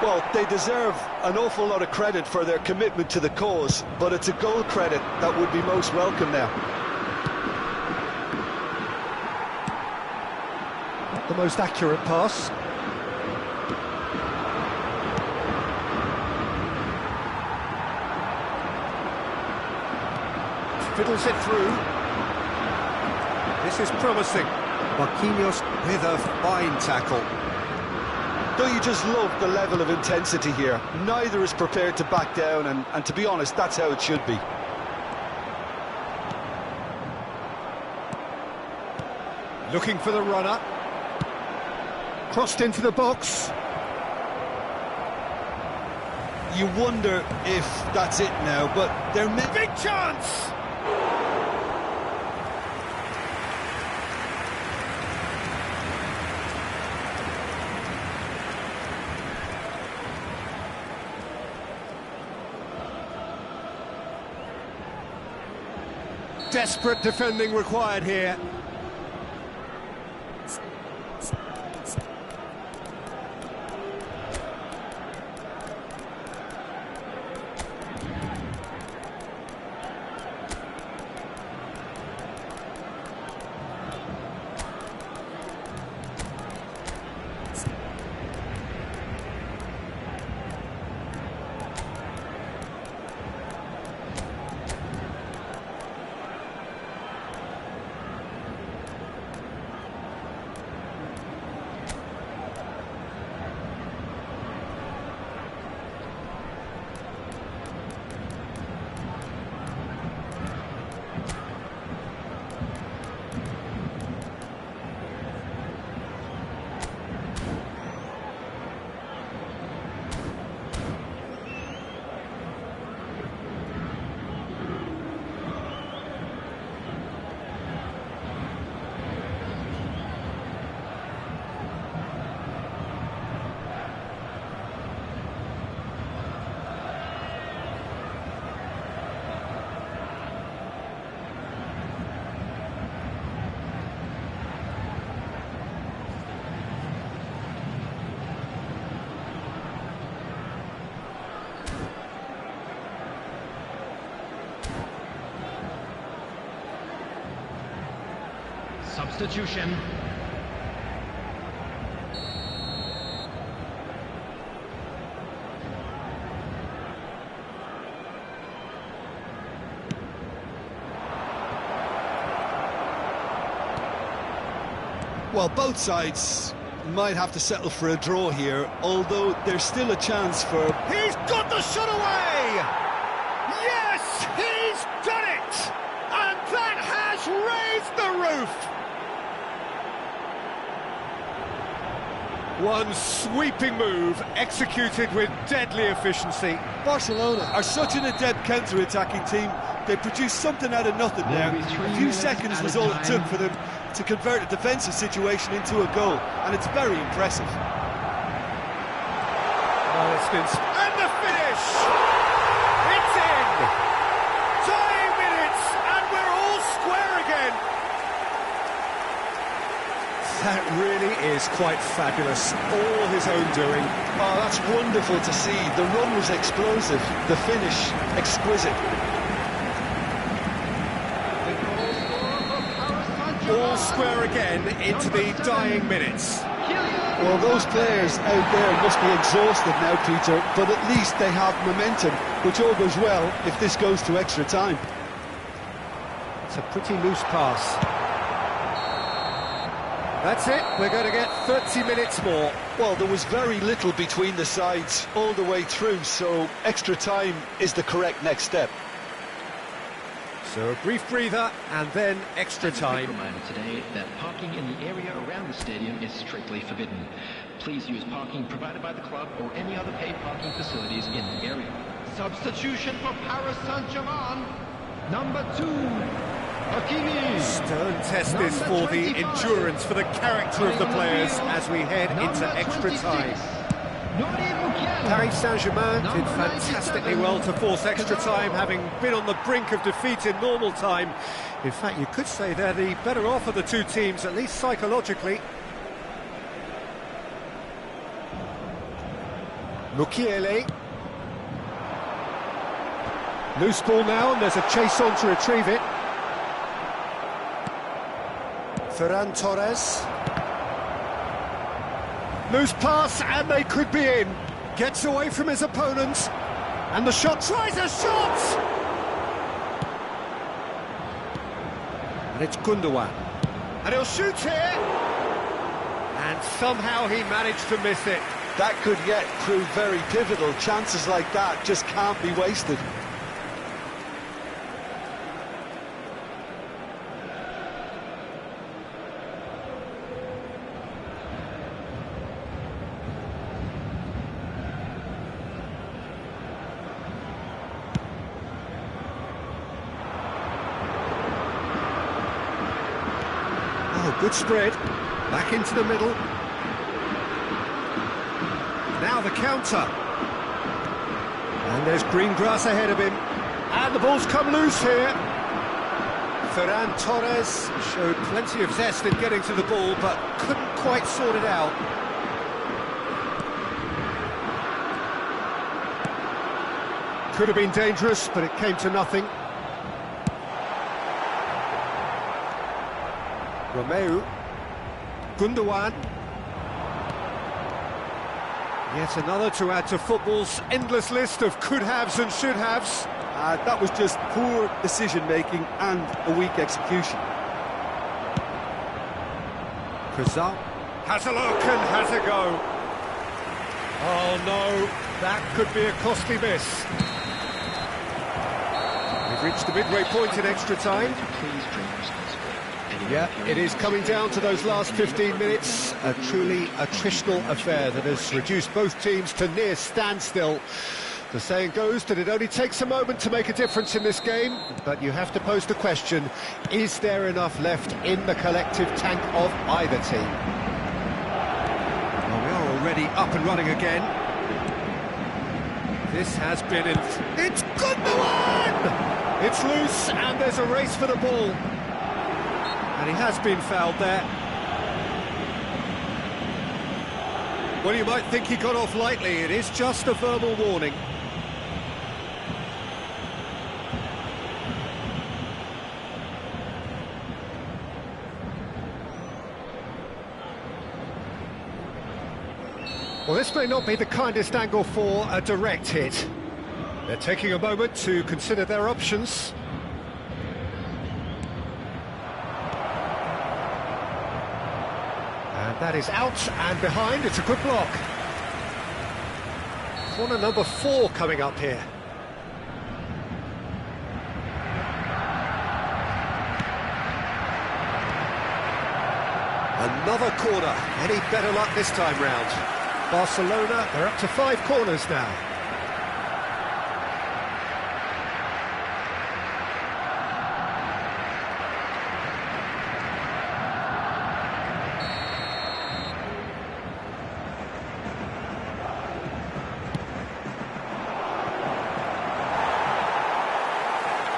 [SPEAKER 2] Well, they deserve an awful lot of credit for their commitment to the cause, but it's a goal credit that would be most welcome now.
[SPEAKER 1] Not the most accurate pass. Fiddles it through. This is promising. Marquinhos with a fine tackle.
[SPEAKER 2] Don't you just love the level of intensity here? Neither is prepared to back down, and to be honest, that's how it should be.
[SPEAKER 1] Looking for the runner. Crossed into the box.
[SPEAKER 4] You wonder if that's it now, but they're...
[SPEAKER 1] Big chance! Desperate defending required here.
[SPEAKER 5] Substitution.
[SPEAKER 4] Well, both sides might have to settle for a draw here, although there's still a chance for...
[SPEAKER 1] He's got the shot away! Yes! raised the roof! One sweeping move, executed with deadly efficiency.
[SPEAKER 4] Barcelona are such an adept counter-attacking team. They produced something out of nothing there. A few seconds was all it took for them to convert a defensive situation into a goal, and it's very impressive.
[SPEAKER 1] And the finish! It's in! Tying minutes, and we're all square again! That really is quite fabulous. All his own doing.
[SPEAKER 2] Oh, that's wonderful to see. The run was explosive, the finish exquisite.
[SPEAKER 1] All square again into the dying minutes.
[SPEAKER 2] Well, those players out there must be exhausted now, Peter, but at least they have momentum, which all goes well if this goes to extra time.
[SPEAKER 1] It's a pretty loose pass. That's it, we're going to get 30 minutes more.
[SPEAKER 2] Well, there was very little between the sides all the way through, so extra time is the correct next step.
[SPEAKER 1] So a brief breather and then extra time.
[SPEAKER 5] Reminder today that parking in the area around the stadium is strictly forbidden. Please use parking provided by the club or any other paid parking facilities in the area.
[SPEAKER 3] Substitution for Paris Saint-Germain. Number 2, Hakimi.
[SPEAKER 1] Stern test this for the endurance, for the character of the players as we head into extra time. Paris Saint-Germain did fantastically well to force extra time, having been on the brink of defeat in normal time. In fact, you could say they're the better off of the two teams, at least psychologically. Mukiele. Loose ball now, and there's a chase on to retrieve it. Ferran Torres. Loose pass, and they could be in. Gets away from his opponent, and the shot tries a shot! And it's Gundogan. And he'll shoot here! And somehow he managed to miss it.
[SPEAKER 2] That could yet prove very pivotal. Chances like that just can't be wasted.
[SPEAKER 1] Good spread, back into the middle. Now the counter. And there's green grass ahead of him. And the ball's come loose here. Ferran Torres showed plenty of zest in getting to the ball, but couldn't quite sort it out. Could have been dangerous, but it came to nothing. Romeu, Gundogan. Yet another to add to football's endless list of could-haves and should-haves.
[SPEAKER 4] That was just poor decision-making and a weak execution.
[SPEAKER 1] Kazal has a look and has a go. Oh no, that could be a costly miss. We've reached the midway point in extra time. Yeah, it is coming down to those last 15 minutes. A truly attritional affair that has reduced both teams to near standstill. The saying goes that it only takes a moment to make a difference in this game, but you have to pose the question, is there enough left in the collective tank of either team? Well, we are already up and running again. This has been... It's Gundogan! It's loose, and there's a race for the ball. And he has been fouled there. Well, you might think he got off lightly. It is just a verbal warning. Well, this may not be the kindest angle for a direct hit. They're taking a moment to consider their options. That is out and behind. It's a good block. Corner number 4 coming up here. Another corner. Any better luck this time round? Barcelona, they're up to 5 corners now.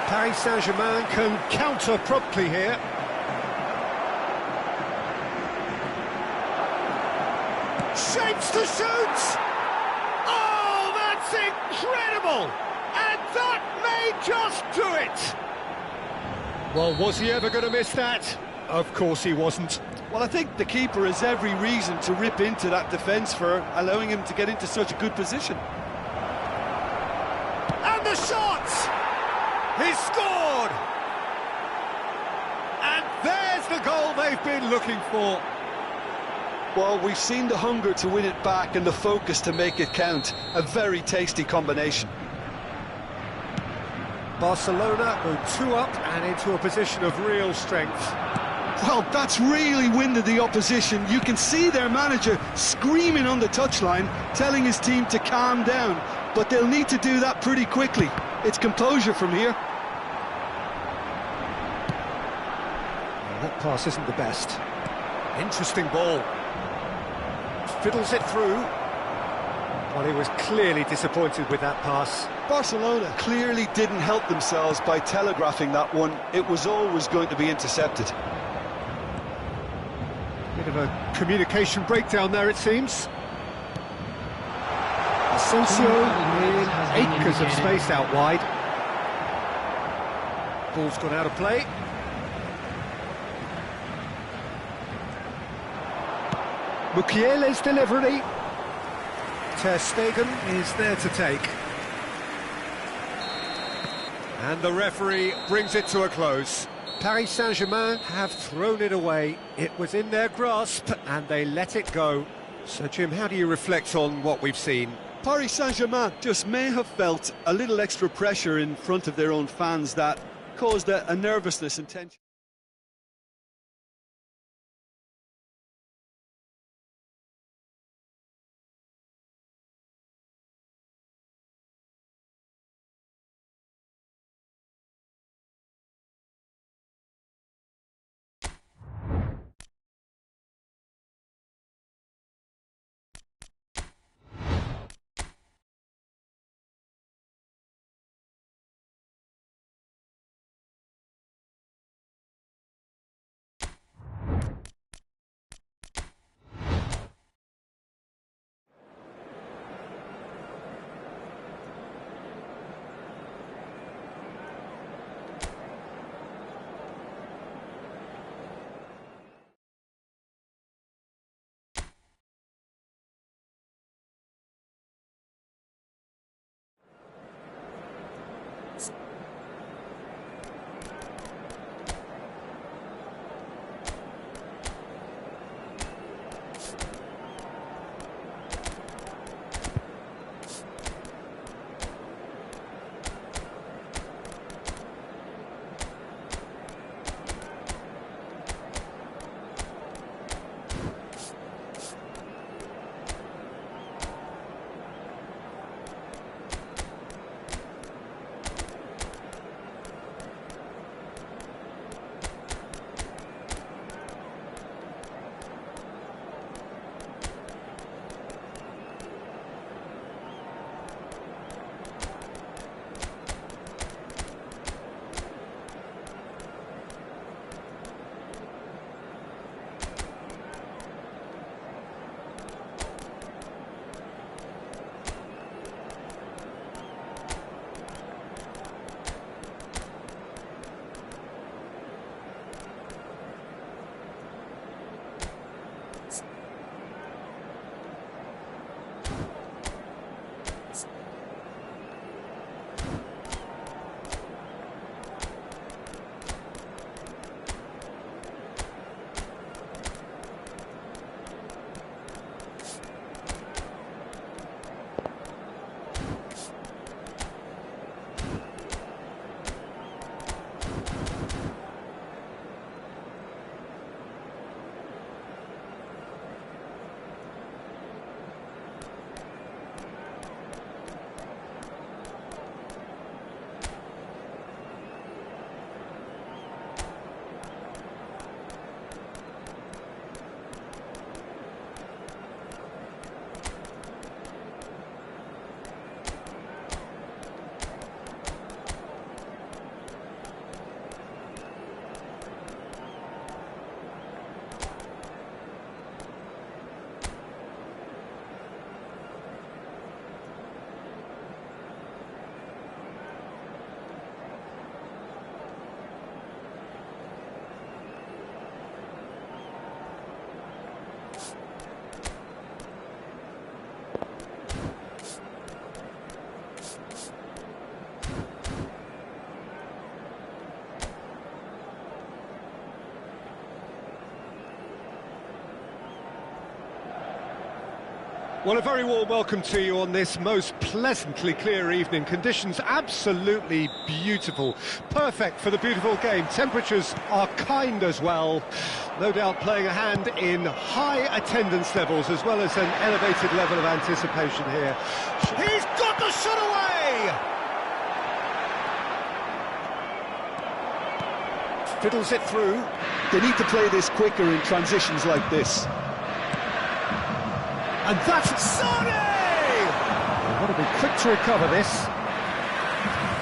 [SPEAKER 1] Paris Saint-Germain can counter promptly here. Shapes to shoot! Oh, that's incredible! And that may just do it! Well, was he ever going to miss that? Of course he wasn't.
[SPEAKER 6] Well, I think the keeper has every reason to rip into that defence for allowing him to get into such a good position.
[SPEAKER 1] And the shot! He scored! And there's the goal they've been looking for.
[SPEAKER 2] Well, we've seen the hunger to win it back and the focus to make it count. A very tasty combination.
[SPEAKER 1] Barcelona go 2 up and into a position of real strength.
[SPEAKER 4] Well, that's really winded the opposition. You can see their manager screaming on the touchline, telling his team to calm down. But they'll need to do that pretty quickly. It's composure from here.
[SPEAKER 1] That pass isn't the best. Interesting ball. Fiddles it through. Well, he was clearly disappointed with that pass.
[SPEAKER 2] Barcelona clearly didn't help themselves by telegraphing that one. It was always going to be intercepted.
[SPEAKER 1] Bit of a communication breakdown there, it seems. Asensio in acres of space out wide. Ball's gone out of play. Mukiele's delivery. Ter Stegen is there to take. And the referee brings it to a close. Paris Saint-Germain have thrown it away. It was in their grasp and they let it go. So, Jim, how do you reflect on what we've seen?
[SPEAKER 6] Paris Saint-Germain just may have felt a little extra pressure in front of their own fans that caused a nervousness and tension.
[SPEAKER 1] Well, a very warm welcome to you on this most pleasantly clear evening. Conditions absolutely beautiful. Perfect for the beautiful game. Temperatures are kind as well. No doubt playing a hand in high attendance levels as well as an elevated level of anticipation here. He's got the shot away! Fiddles it through.
[SPEAKER 2] They need to play this quicker in transitions like this.
[SPEAKER 1] And that's Sane! They've got to be quick to recover this.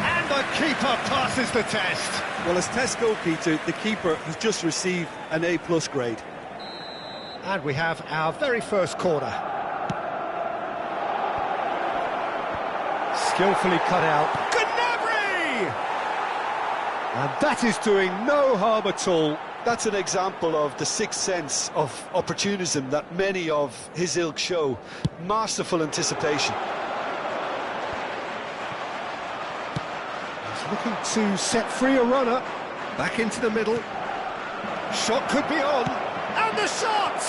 [SPEAKER 1] And the keeper passes the test.
[SPEAKER 6] Well, as test goalkeeper, the keeper has just received an A+ grade.
[SPEAKER 1] And we have our very first corner. Skillfully cut out. Gnabry! And that is doing no harm at all.
[SPEAKER 2] That's an example of the sixth sense of opportunism that many of his ilk show. Masterful anticipation.
[SPEAKER 1] He's looking to set free a runner. Back into the middle. Shot could be on. And the shot!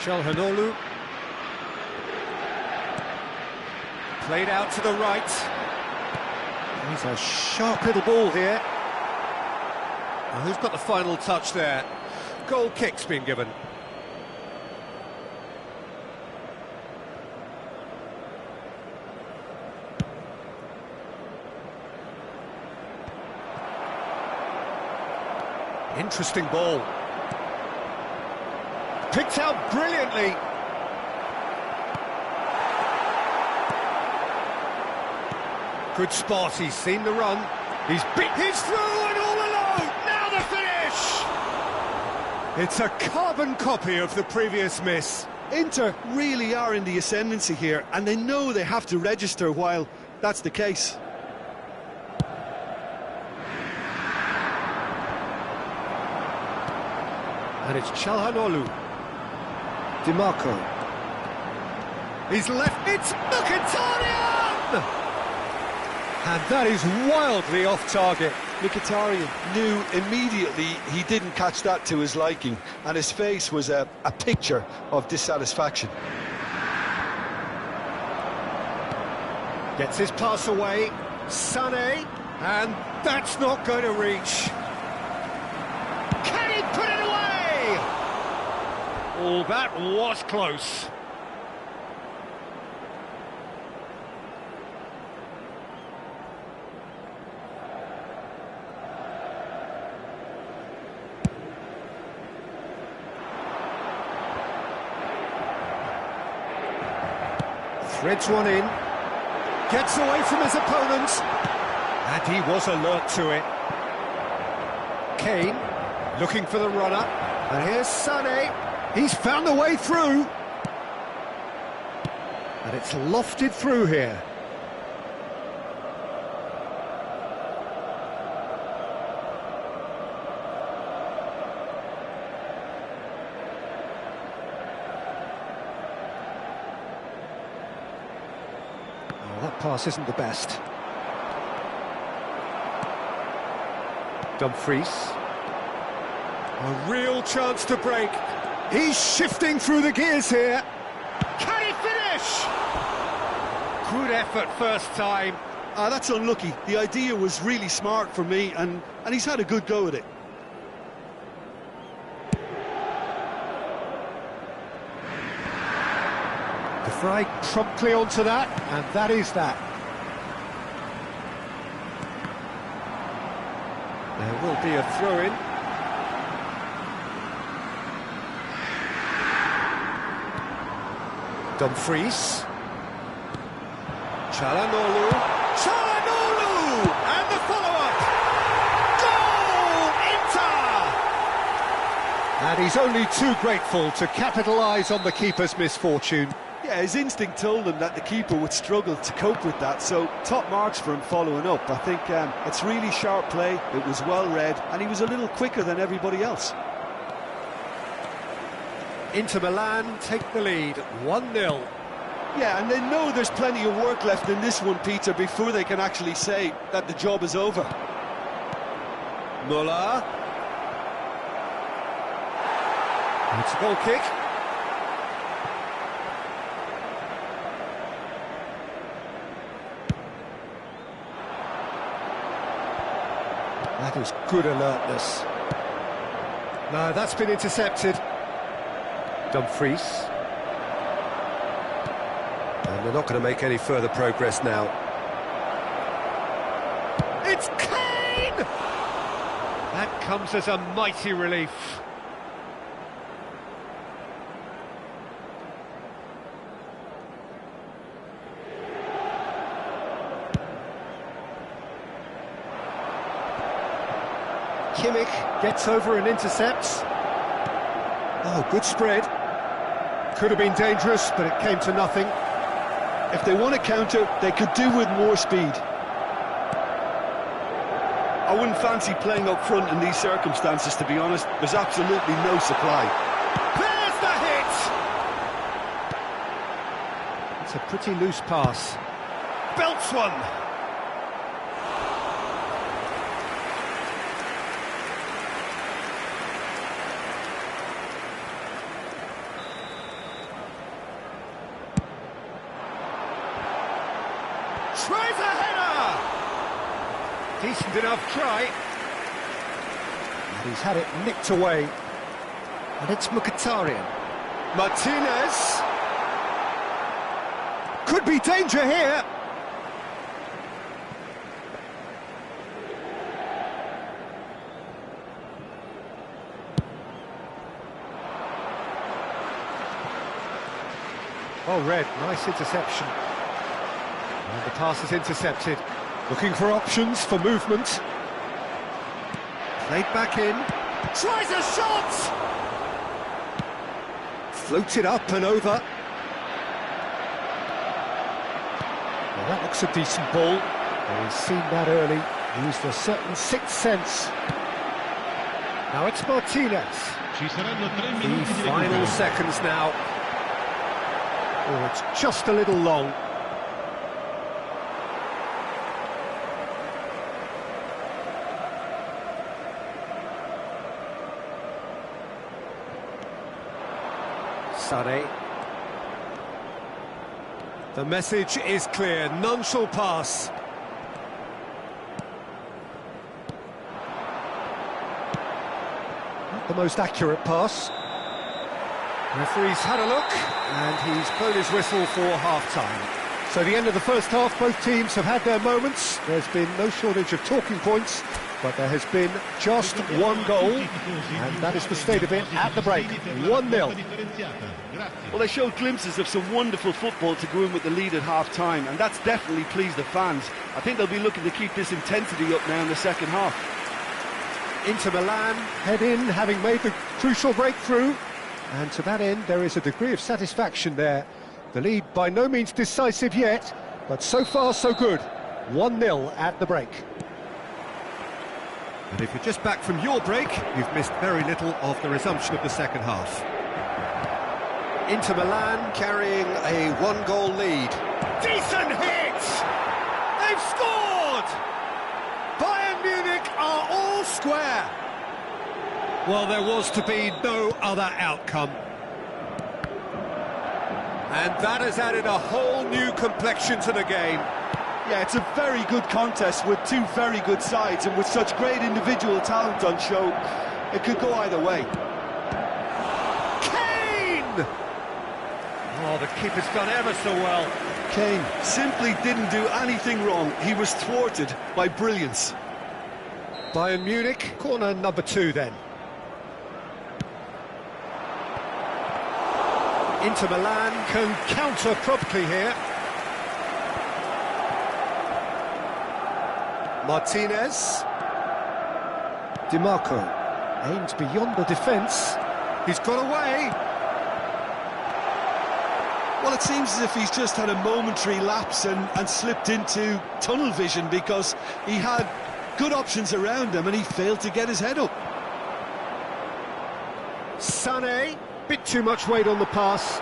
[SPEAKER 1] Çalhanoğlu. Played out to the right. He's a sharp little ball here. Well, who's got the final touch there? Goal kick's been given. Interesting ball. Picked out brilliantly. Good spot, he's seen the run. He's through and all alone! Now the finish! It's a carbon copy of the previous miss.
[SPEAKER 6] Inter really are in the ascendancy here, and they know they have to register while that's the case.
[SPEAKER 1] And it's Çalhanoğlu. Di Marco. He's left, it's Mkhitaryan! And that is wildly off target.
[SPEAKER 2] Mkhitaryan knew immediately he didn't catch that to his liking, and his face was a picture of dissatisfaction.
[SPEAKER 1] Gets his pass away, Sané, and that's not going to reach. Can he put it away? Oh, that was close. Threads one in, gets away from his opponent, and he was alert to it. Kane, looking for the runner, and here's Sané, he's found the way through. And it's lofted through here. That pass isn't the best. Dumfries. A real chance to break. He's shifting through the gears here. Can he finish? Good effort first time.
[SPEAKER 6] That's unlucky. The idea was really smart for me, and he's had a good go at it.
[SPEAKER 1] De Vrij promptly onto that, and that is that. There will be a throw-in. Dumfries. Çalhanoğlu. Çalhanoğlu! And the follow-up! Goal! Inter! And he's only too grateful to capitalise on the keeper's misfortune.
[SPEAKER 6] Yeah, his instinct told him that the keeper would struggle to cope with that, so top marks for him following up. I think it's really sharp play, it was well read, and he was a little quicker than everybody else.
[SPEAKER 1] Inter Milan take the lead, 1-0.
[SPEAKER 6] Yeah, and they know there's plenty of work left in this one, Peter, before they can actually say that the job is over.
[SPEAKER 1] Muller. It's a goal kick. That is good alertness. No, that's been intercepted. Dumfries. And they're not going to make any further progress now. It's Kane! That comes as a mighty relief. Kimmich gets over and intercepts. Oh, good spread. Could have been dangerous, but it came to nothing.
[SPEAKER 6] If they want to counter, they could do with more speed. I wouldn't fancy playing up front in these circumstances, to be honest. There's absolutely no supply.
[SPEAKER 1] There's the hit! It's a pretty loose pass. Belts one! Tries a header! Decent enough try. And he's had it nicked away. And it's Mkhitaryan. Martinez. Could be danger here. Oh, Red, nice interception. And the pass is intercepted. Looking for options for movement. Played back in. Tries a shot! Floated up and over. Well, that looks a decent ball. And he's seen that early. Used a certain sixth sense. Now it's Martinez. The final seconds now. Oh, it's just a little long. Sané. The message is clear, none shall pass. Not the most accurate pass. Referee's had a look, and he's blown his whistle for half-time. So the end of the first half, both teams have had their moments. There's been no shortage of talking points, but there has been just one goal, and that is the state of it at the break, 1-0.
[SPEAKER 6] Well, they showed glimpses of some wonderful football to go in with the lead at half-time, and that's definitely pleased the fans. I think they'll be looking to keep this intensity up now in the second half.
[SPEAKER 1] Inter Milan head in, having made the crucial breakthrough, and to that end there is a degree of satisfaction there. The lead by no means decisive yet, but so far so good. 1-0 at the break. And if you're just back from your break, you've missed very little of the resumption of the second half. Inter Milan carrying a one-goal lead. Decent hit! They've scored! Bayern Munich are all square. Well, there was to be no other outcome. And that has added a whole new complexion to the game.
[SPEAKER 6] Yeah, it's a very good contest with two very good sides, and with such great individual talent on show, it could go either way.
[SPEAKER 1] Kane! Oh, the keeper's done ever so well.
[SPEAKER 6] Kane simply didn't do anything wrong. He was thwarted by brilliance.
[SPEAKER 1] Bayern Munich, corner number 2 then. Inter Milan can counter promptly here. Martinez. Di Marco aims beyond the defence. He's got away.
[SPEAKER 6] Well, it seems as if he's just had a momentary lapse and slipped into tunnel vision, because he had good options around him and he failed to get his head up.
[SPEAKER 1] Sané, bit too much weight on the pass.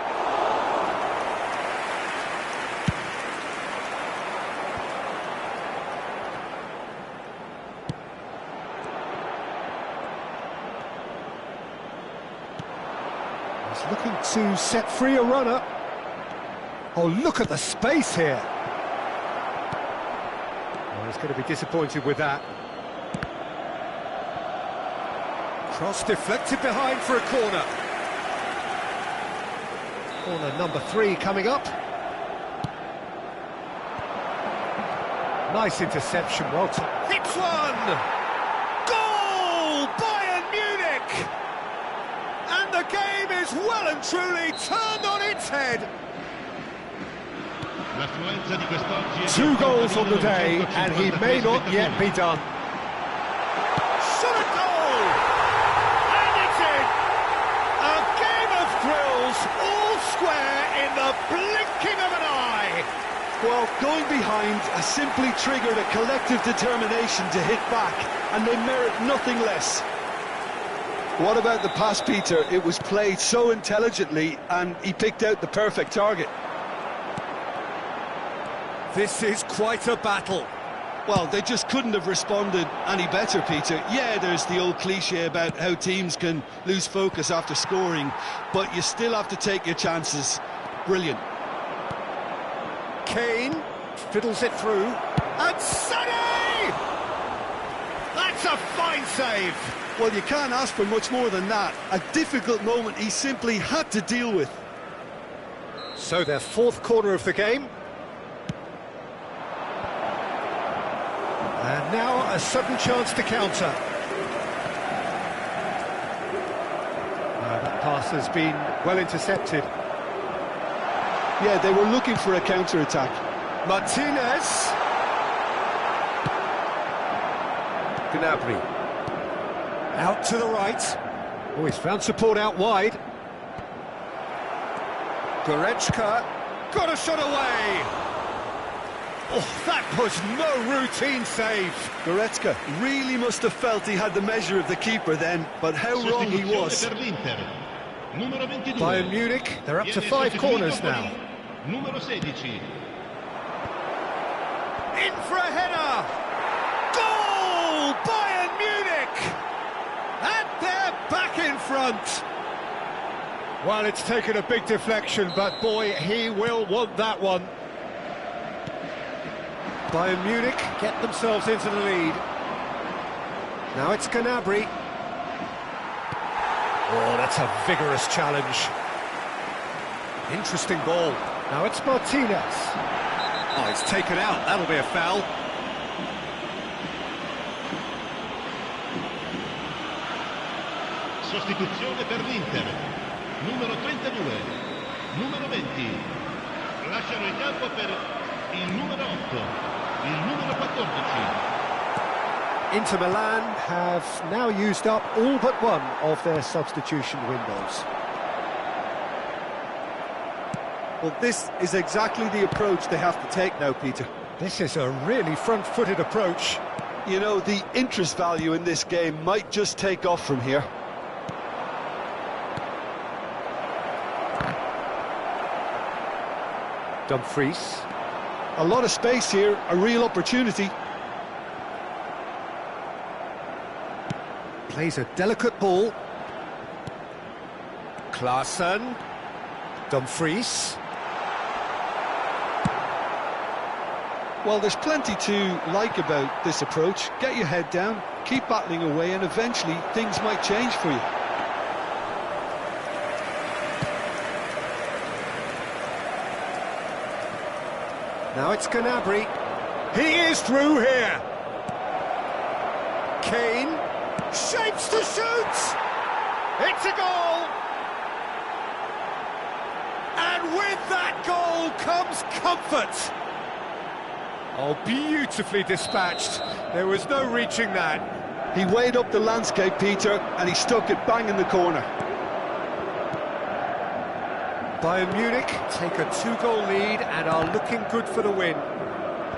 [SPEAKER 1] looking to set free a runner. Oh, look at the space here. Oh, he's going to be disappointed with that. Cross deflected behind for a corner. Corner number 3 coming up. Nice interception, well taken. Hits one! Goal! Bayern Munich! And the game is well and truly turned on its head. 2 goals on the day, and he may not yet be done. Shot a goal! And it's in! A game of thrills, all square in the blinking of an eye.
[SPEAKER 6] Well, going behind has simply triggered a collective determination to hit back, and they merit nothing less.
[SPEAKER 2] What about the pass, Peter? It was played so intelligently, and he picked out the perfect target.
[SPEAKER 1] This is quite a battle.
[SPEAKER 4] Well, they just couldn't have responded any better, Peter. Yeah, there's the old cliche about how teams can lose focus after scoring, but you still have to take your chances. Brilliant.
[SPEAKER 1] Kane fiddles it through, and Sané! That's a fine save.
[SPEAKER 6] Well, you can't ask for much more than that. A difficult moment he simply had to deal with.
[SPEAKER 1] So their 4th corner of the game. And now a sudden chance to counter. That pass has been well intercepted.
[SPEAKER 6] Yeah, they were looking for a counter-attack.
[SPEAKER 1] Martinez. Gnabry. Out to the right. Oh, he's found support out wide. Goretzka. Got a shot away. Oh, that was no routine save.
[SPEAKER 6] Goretzka really must have felt he had the measure of the keeper then, but how wrong he was.
[SPEAKER 1] Bayern Munich, they're up to 5 corners now.
[SPEAKER 3] Numero 16.
[SPEAKER 1] In for a header! Goal! Bayern Munich! And they're back in front! Well, it's taken a big deflection, but boy, he will want that one. Bayern Munich get themselves into the lead. Now it's Gnabry. Oh, that's a vigorous challenge. Interesting ball. Now it's Martinez. Oh, it's taken out. That'll be a foul.
[SPEAKER 3] Sostituzione per l'Inter. Numero 32. Numero 20. Lasciano il campo per il numero 8. Il numero 14.
[SPEAKER 1] Inter Milan have now used up all but one of their substitution windows.
[SPEAKER 6] Well, this is exactly the approach they have to take now, Peter.
[SPEAKER 1] This is a really front-footed approach.
[SPEAKER 2] You know, the interest value in this game might just take off from here.
[SPEAKER 1] Dumfries.
[SPEAKER 2] A lot of space here, a real opportunity.
[SPEAKER 1] Plays a delicate ball. Klaassen. Dumfries.
[SPEAKER 6] Well, there's plenty to like about this approach. Get your head down, keep battling away, and eventually things might change for you.
[SPEAKER 1] Now it's Gnabry. He is through here. Kane shapes to shoot. It's a goal. And with that goal comes comfort. Oh, beautifully dispatched. There was no reaching that.
[SPEAKER 2] He weighed up the landscape, Peter, and he stuck it bang in the corner.
[SPEAKER 1] Bayern Munich take a 2-goal lead and are looking good for the win.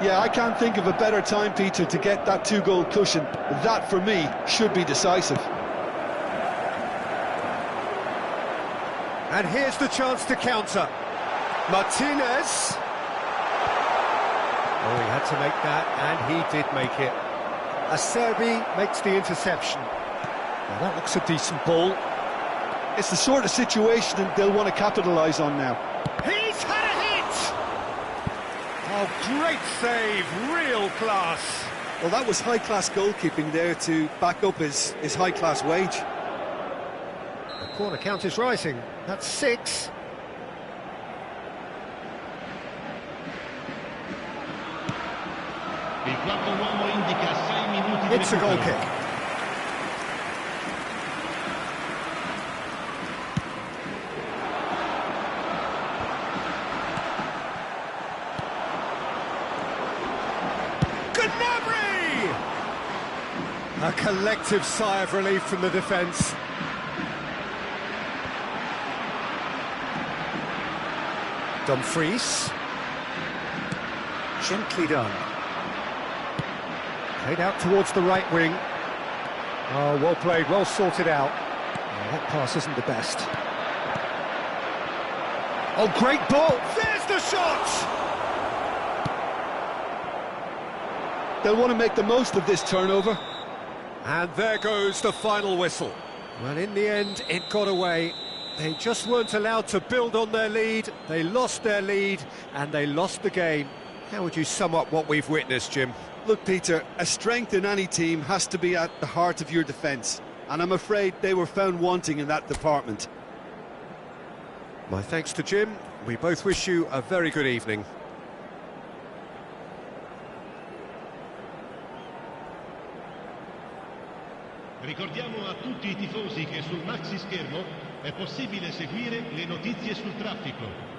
[SPEAKER 2] Yeah, I can't think of a better time, Peter, to get that 2-goal cushion. That, for me, should be decisive.
[SPEAKER 1] And here's the chance to counter. Martinez. Oh, he had to make that, and he did make it. Acerbi makes the interception. Now that looks a decent ball.
[SPEAKER 6] It's the sort of situation they'll want to capitalise on now.
[SPEAKER 1] He's had a hit! Oh, great save, real class.
[SPEAKER 6] Well, that was high-class goalkeeping there to back up his high-class wage.
[SPEAKER 1] The corner count is rising. That's 6.
[SPEAKER 3] Il quarto uomo indica 6 minuti di
[SPEAKER 1] It's a goal
[SPEAKER 3] recupero.
[SPEAKER 1] kick. Gnabry! A collective sigh of relief from the defence. Dumfries. Gently done. Played out towards the right wing. Oh, well played, well sorted out. Oh, that pass isn't the best. Oh, great ball! There's the shot!
[SPEAKER 6] They'll want to make the most of this turnover.
[SPEAKER 1] And there goes the final whistle. Well, in the end, it got away. They just weren't allowed to build on their lead. They lost their lead, and they lost the game. How would you sum up what we've witnessed, Jim?
[SPEAKER 6] Look, Peter, a strength in any team has to be at the heart of your defence, and I'm afraid they were found wanting in that department.
[SPEAKER 1] My thanks to Jim. We both wish you a very good evening.
[SPEAKER 3] Ricordiamo a tutti I tifosi che sul maxi schermo è possibile seguire le notizie sul traffico.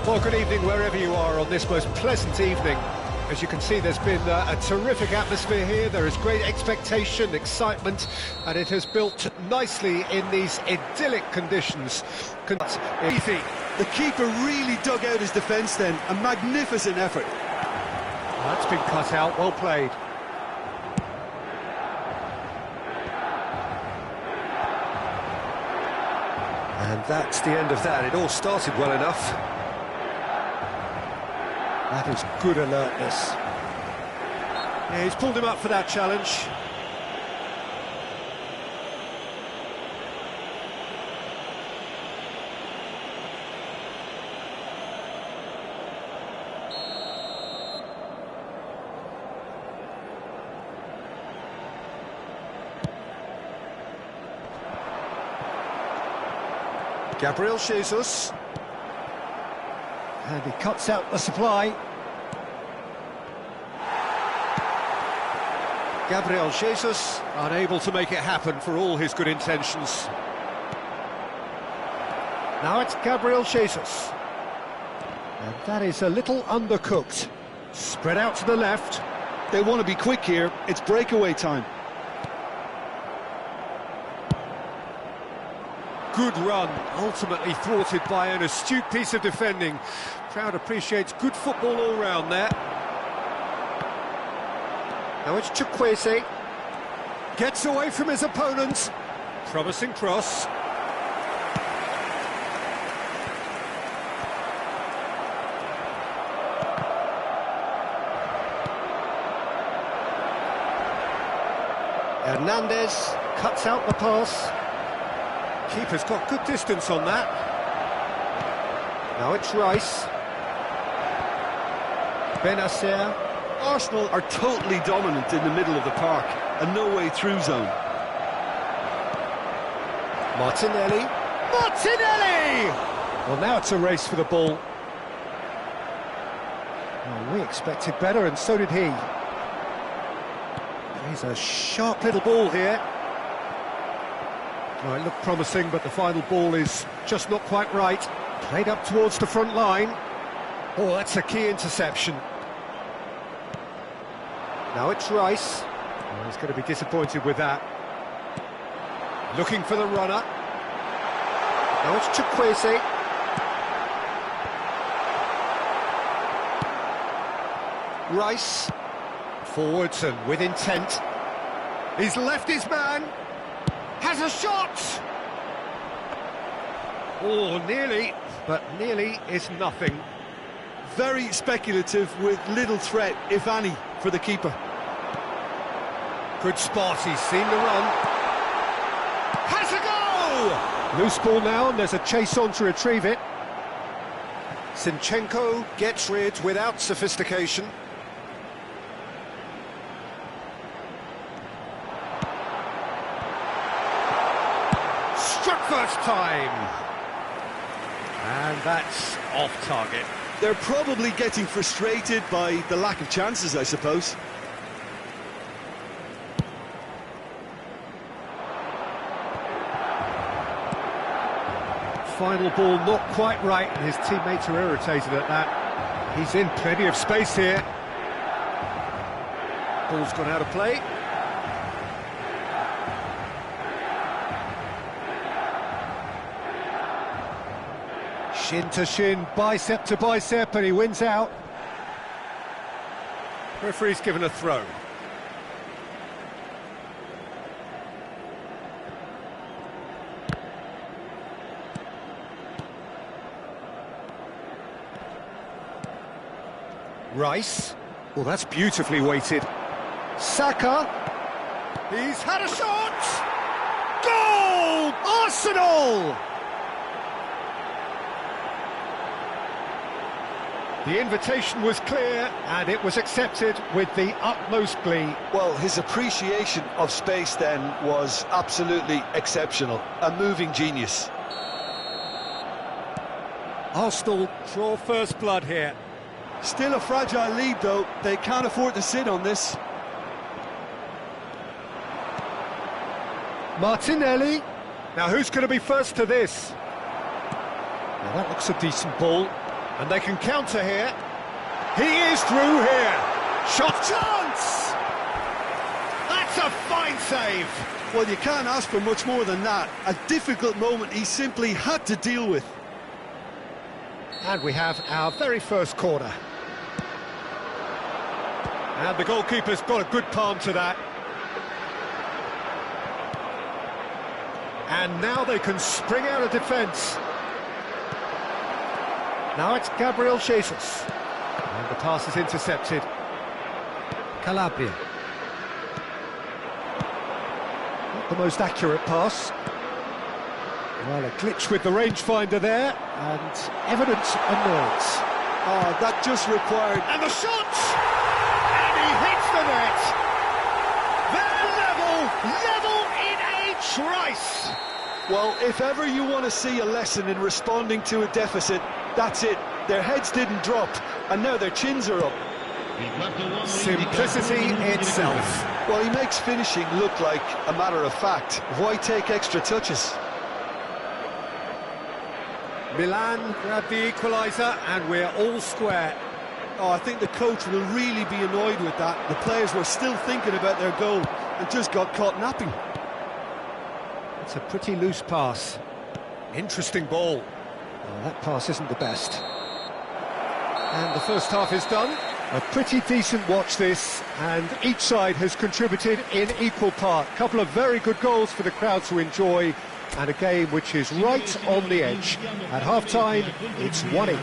[SPEAKER 1] Well, good evening wherever you are on this most pleasant evening. As you can see, there's been a terrific atmosphere here. There is great expectation, excitement, and it has built nicely in these idyllic conditions. Easy.
[SPEAKER 6] The keeper really dug out his defence then. A magnificent effort.
[SPEAKER 1] That's been cut out, well played. And that's the end of that. It all started well enough. That is good alertness. Yeah, he's pulled him up for that challenge. Gabriel Jesus. And he cuts out the supply. Gabriel Jesus unable to make it happen for all his good intentions. Now it's Gabriel Jesus. And that is a little undercooked. Spread out to the left.
[SPEAKER 6] They want to be quick here. It's breakaway time.
[SPEAKER 1] Good run, ultimately thwarted by an astute piece of defending. Crowd appreciates good football all round there. Now it's Chukwueze. Gets away from his opponents. Promising cross. Hernandez cuts out the pass. Keeper's got good distance on that. Now it's Rice. Benacer.
[SPEAKER 6] Arsenal are totally dominant in the middle of the park, a no-way through zone.
[SPEAKER 1] Martinelli. Martinelli! Well, now it's a race for the ball. Well, we expected better, and so did he. He's a sharp little ball here. Well, it looked promising, but the final ball is just not quite right. Played up towards the front line. Oh, that's a key interception. Now it's Rice. Oh, he's going to be disappointed with that. Looking for the runner. Now it's Chukwueze. Rice. Forwards and with intent. He's left his man. Has a shot! Oh, nearly, but nearly is nothing.
[SPEAKER 6] Very speculative with little threat, if any, for the keeper.
[SPEAKER 1] Good spot, he's seen the run. Has a goal! Loose ball now, and there's a chase on to retrieve it. Zinchenko gets rid without sophistication. Struck first time. And that's off target.
[SPEAKER 6] They're probably getting frustrated by the lack of chances, I suppose.
[SPEAKER 1] Final ball not quite right, and his teammates are irritated at that. He's in plenty of space here. Ball's gone out of play. Shin to shin, bicep to bicep, and he wins out. Referee's given a throw. Rice. Well, that's beautifully weighted. Saka. He's had a shot! Goal! Arsenal! The invitation was clear, and it was accepted with the utmost glee.
[SPEAKER 2] Well, his appreciation of space then was absolutely exceptional. A moving genius.
[SPEAKER 1] Arsenal draw first blood here.
[SPEAKER 6] Still a fragile lead, though. They can't afford to sit on this.
[SPEAKER 1] Martinelli. Now, who's going to be first to this? Now, that looks a decent ball. And they can counter here. He is through here. Shot chance! That's a fine save.
[SPEAKER 6] Well, you can't ask for much more than that. A difficult moment he simply had to deal with.
[SPEAKER 1] And we have our very first corner. And the goalkeeper's got a good palm to that. And now they can spring out of defence. Now it's Gabriel Jesus. And the pass is intercepted. Calabria. Not the most accurate pass. Well, a glitch with the rangefinder there, and evident annoyance.
[SPEAKER 6] Oh, that just required...
[SPEAKER 1] And the shot! And he hits the net! They're level in H. Rice!
[SPEAKER 2] Well, if ever you want to see a lesson in responding to a deficit, that's it. Their heads didn't drop, and now their chins are up.
[SPEAKER 1] Simplicity itself.
[SPEAKER 2] Well, he makes finishing look like a matter of fact. Why take extra touches?
[SPEAKER 1] Milan grabbed the equaliser, and we're all square.
[SPEAKER 6] Oh, I think the coach will really be annoyed with that. The players were still thinking about their goal and just got caught napping.
[SPEAKER 1] It's a pretty loose pass. Interesting ball. Oh, that pass isn't the best. And the first half is done. A pretty decent watch this, and each side has contributed in equal part. A couple of very good goals for the crowd to enjoy, and a game which is right on the edge. At half-time, it's 1-1.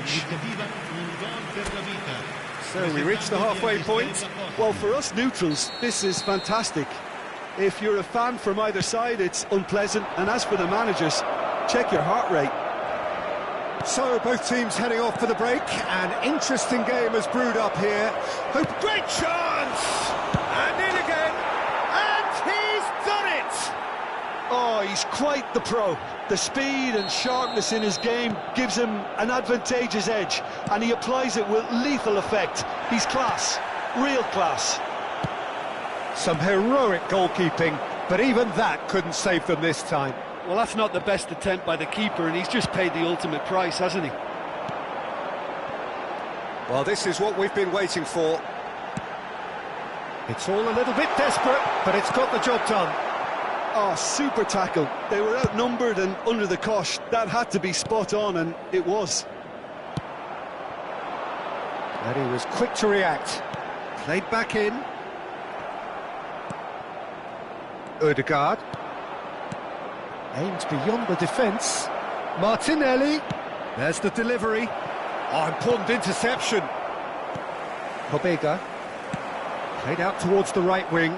[SPEAKER 1] So we reach the halfway point.
[SPEAKER 6] Well, for us neutrals, this is fantastic. If you're a fan from either side, it's unpleasant. And as for the managers, check your heart rate.
[SPEAKER 1] So both teams heading off for the break. An interesting game has brewed up here. Hope, great chance! And in again, and he's done it!
[SPEAKER 2] Oh, he's quite the pro. The speed and sharpness in his game gives him an advantageous edge, and he applies it with lethal effect. He's class, real class.
[SPEAKER 1] Some heroic goalkeeping, but even that couldn't save them this time.
[SPEAKER 6] Well, that's not the best attempt by the keeper, and he's just paid the ultimate price, hasn't he?
[SPEAKER 1] Well, this is what we've been waiting for. It's all a little bit desperate, but it's got the job done.
[SPEAKER 6] Oh, super tackle. They were outnumbered and under the cosh. That had to be spot on, and it was.
[SPEAKER 1] And he was quick to react. Played back in. Ødegaard. Aimed beyond the defence. Martinelli. There's the delivery. Oh, important interception. Pobega. Played out towards the right wing.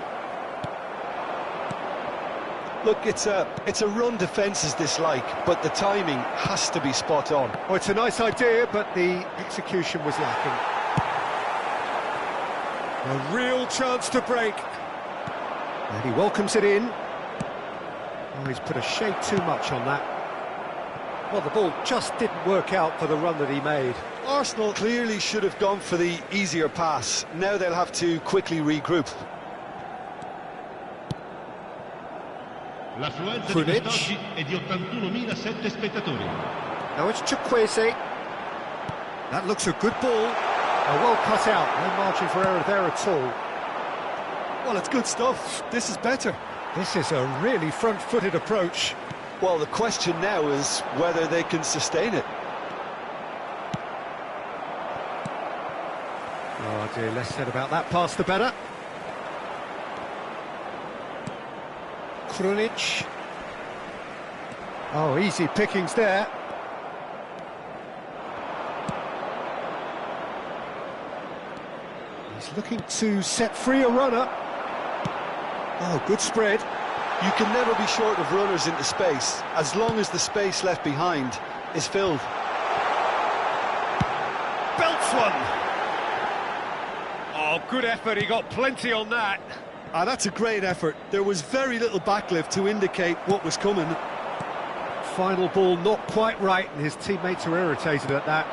[SPEAKER 2] Look, it's a run defence is dislike, but the timing has to be spot on.
[SPEAKER 1] Oh, it's a nice idea, but the execution was lacking. A real chance to break. And he welcomes it in. Oh, he's put a shade too much on that. Well, the ball just didn't work out for the run that he made.
[SPEAKER 2] Arsenal clearly should have gone for the easier pass. Now they'll have to quickly regroup.
[SPEAKER 3] L'affluenza di quest'oggi è di 81.007 spettatori.
[SPEAKER 1] Now it's Chukwueze. That looks a good ball. Oh, well cut out. No margin for error there at all.
[SPEAKER 6] Well, it's good stuff. This is better.
[SPEAKER 1] This is a really front-footed approach.
[SPEAKER 2] Well, the question now is whether they can sustain it.
[SPEAKER 1] Oh dear, less said about that pass the better. Krunic. Oh, easy pickings there. He's looking to set free a runner. Oh, good spread.
[SPEAKER 2] You can never be short of runners into space, as long as the space left behind is filled.
[SPEAKER 1] Belts one. Oh, good effort, he got plenty on that.
[SPEAKER 6] Ah, that's a great effort. There was very little backlift to indicate what was coming.
[SPEAKER 1] Final ball not quite right, and his teammates are irritated at that.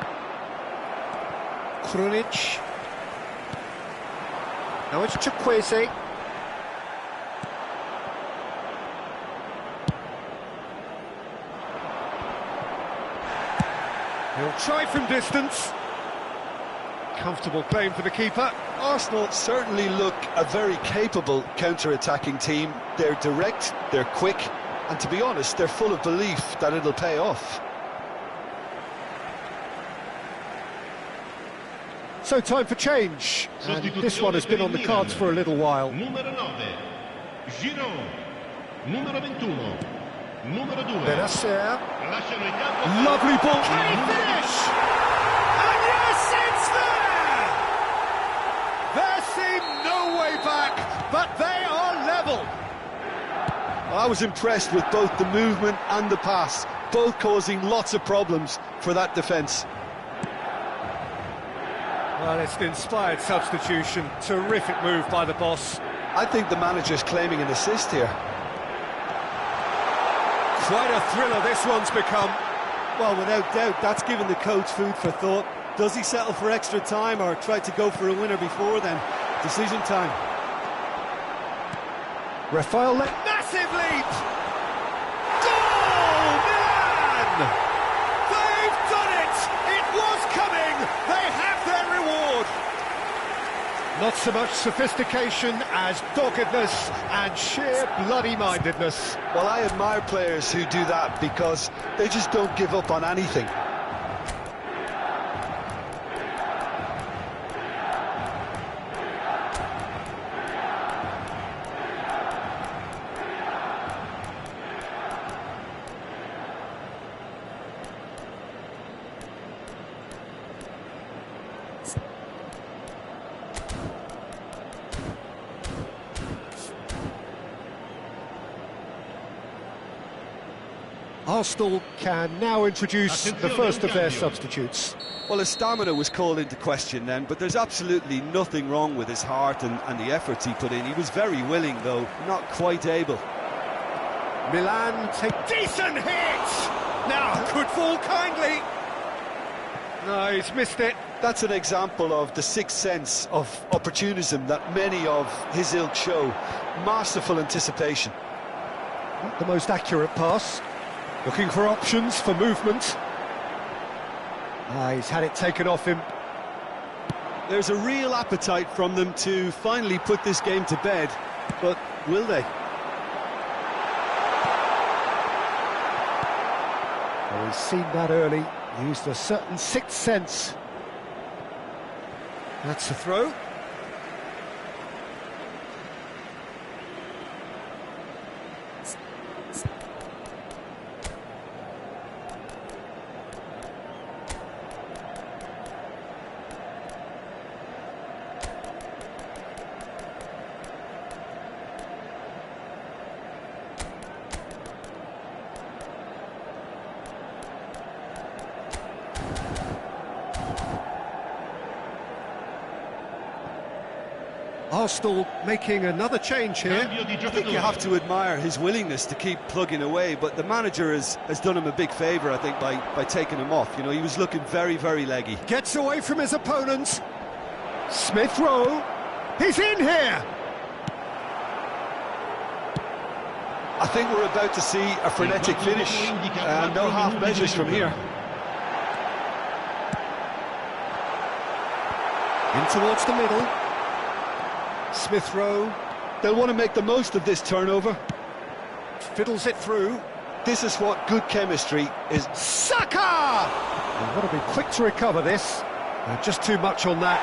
[SPEAKER 1] Krunic. Now it's Chukwueze. He'll try from distance. Comfortable claim for the keeper.
[SPEAKER 2] Arsenal certainly look a very capable counter-attacking team. They're direct, they're quick, and to be honest, they're full of belief that it'll pay off.
[SPEAKER 1] So time for change, and this one has been on the cards for a little while.
[SPEAKER 3] Numero 9, Giroud. Numero 21, numero 2.
[SPEAKER 1] Benacer.
[SPEAKER 3] Lasciano il campo.
[SPEAKER 1] Lovely ball. Can he finish? And yes, it's there! There seemed no way back, but they are level.
[SPEAKER 2] I was impressed with both the movement and the pass, both causing lots of problems for that defence.
[SPEAKER 1] Well, it's an inspired substitution. Terrific move by the boss.
[SPEAKER 2] I think the manager's claiming an assist here.
[SPEAKER 1] Quite a thriller this one's become.
[SPEAKER 6] Well, without doubt, that's given the coach food for thought. Does he settle for extra time or try to go for a winner before then? Decision time.
[SPEAKER 1] Rafael, massive leap! Goal! Milan! They've done it! It was coming! They have their reward! Not so much sophistication as doggedness and sheer bloody-mindedness.
[SPEAKER 2] Well, I admire players who do that because they just don't give up on anything.
[SPEAKER 1] Arsenal can now introduce the first of their substitutes.
[SPEAKER 6] Well, his stamina was called into question then, but there's absolutely nothing wrong with his heart and the efforts he put in. He was very willing, though, not quite able.
[SPEAKER 1] Milan take decent hit! Now, could fall kindly. No, he's missed it.
[SPEAKER 2] That's an example of the sixth sense of opportunism that many of his ilk show. Masterful anticipation.
[SPEAKER 1] Not the most accurate pass. Looking for options for movement. He's had it taken off him.
[SPEAKER 6] There's a real appetite from them to finally put this game to bed, but will they?
[SPEAKER 1] Well, he's seen that early, used a certain sixth sense. That's a throw. Arsenal making another change here.
[SPEAKER 6] I think you have to admire his willingness to keep plugging away, but the manager has done him a big favour, I think, by taking him off. You know, he was looking very, very leggy.
[SPEAKER 1] Gets away from his opponent. Smith Rowe. He's in here.
[SPEAKER 2] I think we're about to see a frenetic finish, and no half measures from here.
[SPEAKER 1] In towards the middle. Smith Rowe.
[SPEAKER 2] They'll want to make the most of this turnover.
[SPEAKER 1] Fiddles it through.
[SPEAKER 2] This is what good chemistry is.
[SPEAKER 1] Saka! They've got to be quick to recover this. Just too much on that.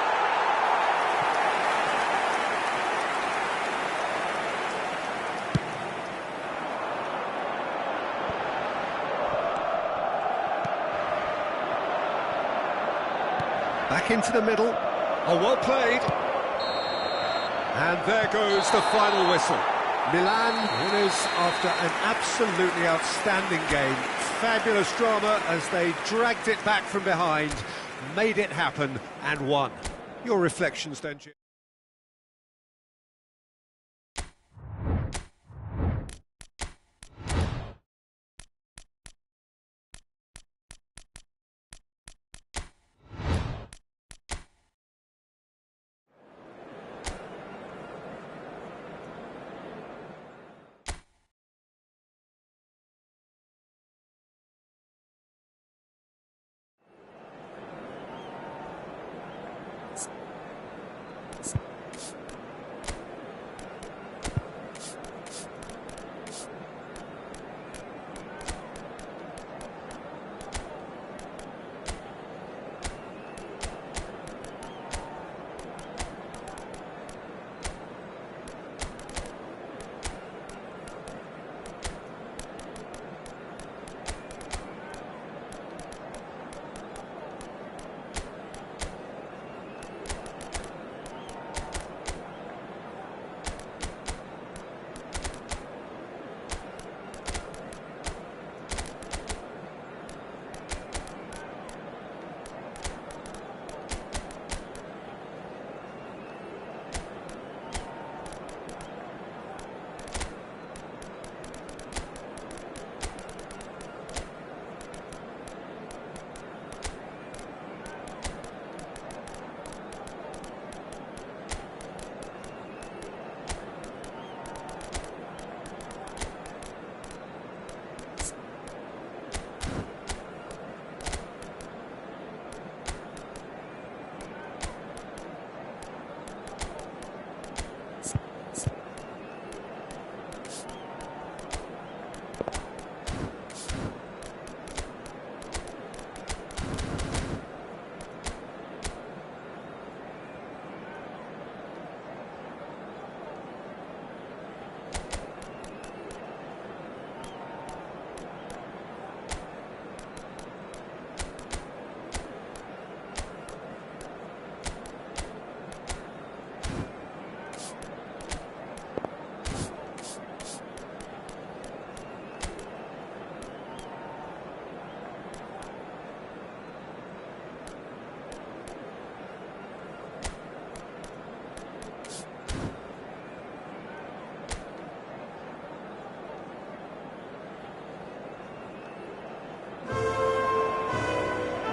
[SPEAKER 1] Back into the middle. Oh, well played. And there goes the final whistle. Milan winners after an absolutely outstanding game. Fabulous drama as they dragged it back from behind, made it happen and won. Your reflections, don't you?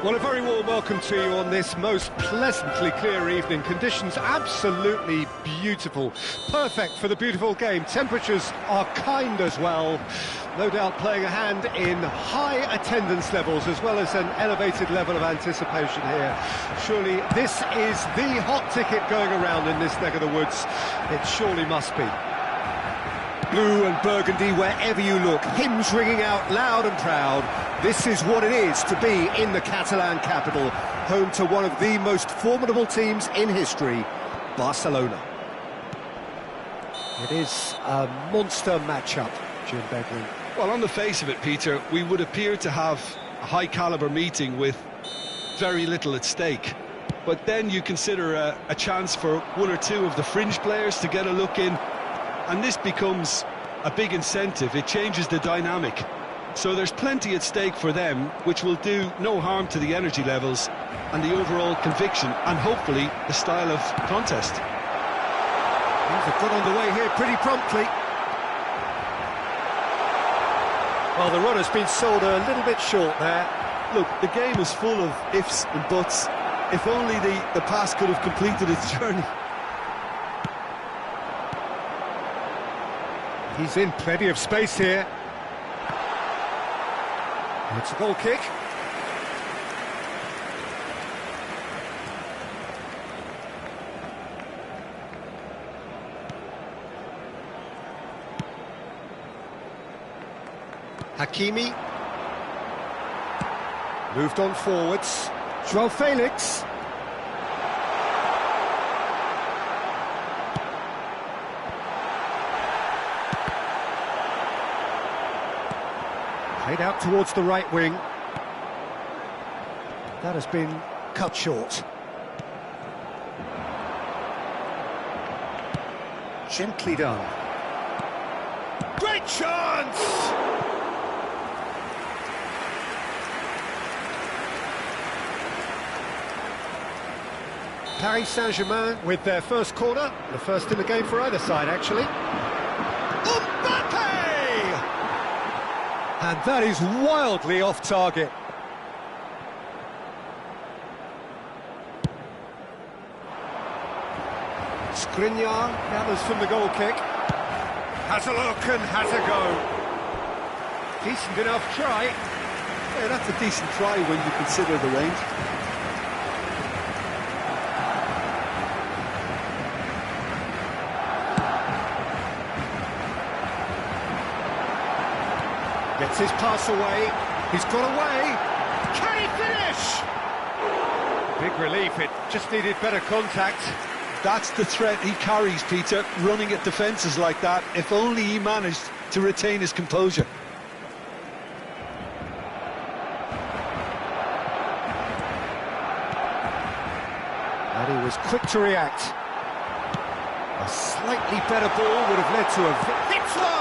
[SPEAKER 1] Well, a very warm welcome to you on this most pleasantly clear evening. Conditions absolutely beautiful. Perfect for the beautiful game. Temperatures are kind as well. No doubt playing a hand in high attendance levels as well as an elevated level of anticipation here. Surely this is the hot ticket going around in this neck of the woods. It surely must be. Blue and burgundy wherever you look, hymns ringing out loud and proud. This is what it is to be in the Catalan capital, home to one of the most formidable teams in history, Barcelona. It is a monster matchup, Jim Begley.
[SPEAKER 4] Well, on the face of it, Peter, we would appear to have a high-caliber meeting with very little at stake. But then you consider a chance for one or two of the fringe players to get a look in, and this becomes a big incentive. It changes the dynamic. So there's plenty at stake for them, which will do no harm to the energy levels and the overall conviction and hopefully the style of contest.
[SPEAKER 1] Things have got underway here pretty promptly. Well, the run has been sold a little bit short there.
[SPEAKER 6] Look, the game is full of ifs and buts. If only the pass could have completed its journey.
[SPEAKER 1] He's in plenty of space here. It's a goal kick. Hakimi. Moved on forwards. João Felix. Played out towards the right wing. That has been cut short. Gently done. Great chance! Paris Saint-Germain with their first corner. The first in the game for either side, actually. And that is wildly off target. Skriniar gathers from the goal kick. Has a look and has a go. Decent enough try.
[SPEAKER 6] Yeah, that's a decent try when you consider the range.
[SPEAKER 1] Gets his pass away. He's got away. Can he finish? Big relief. It just needed better contact.
[SPEAKER 6] That's the threat he carries, Peter, running at defences like that. If only he managed to retain his composure.
[SPEAKER 1] And he was quick to react. A slightly better ball would have led to a... Hits one!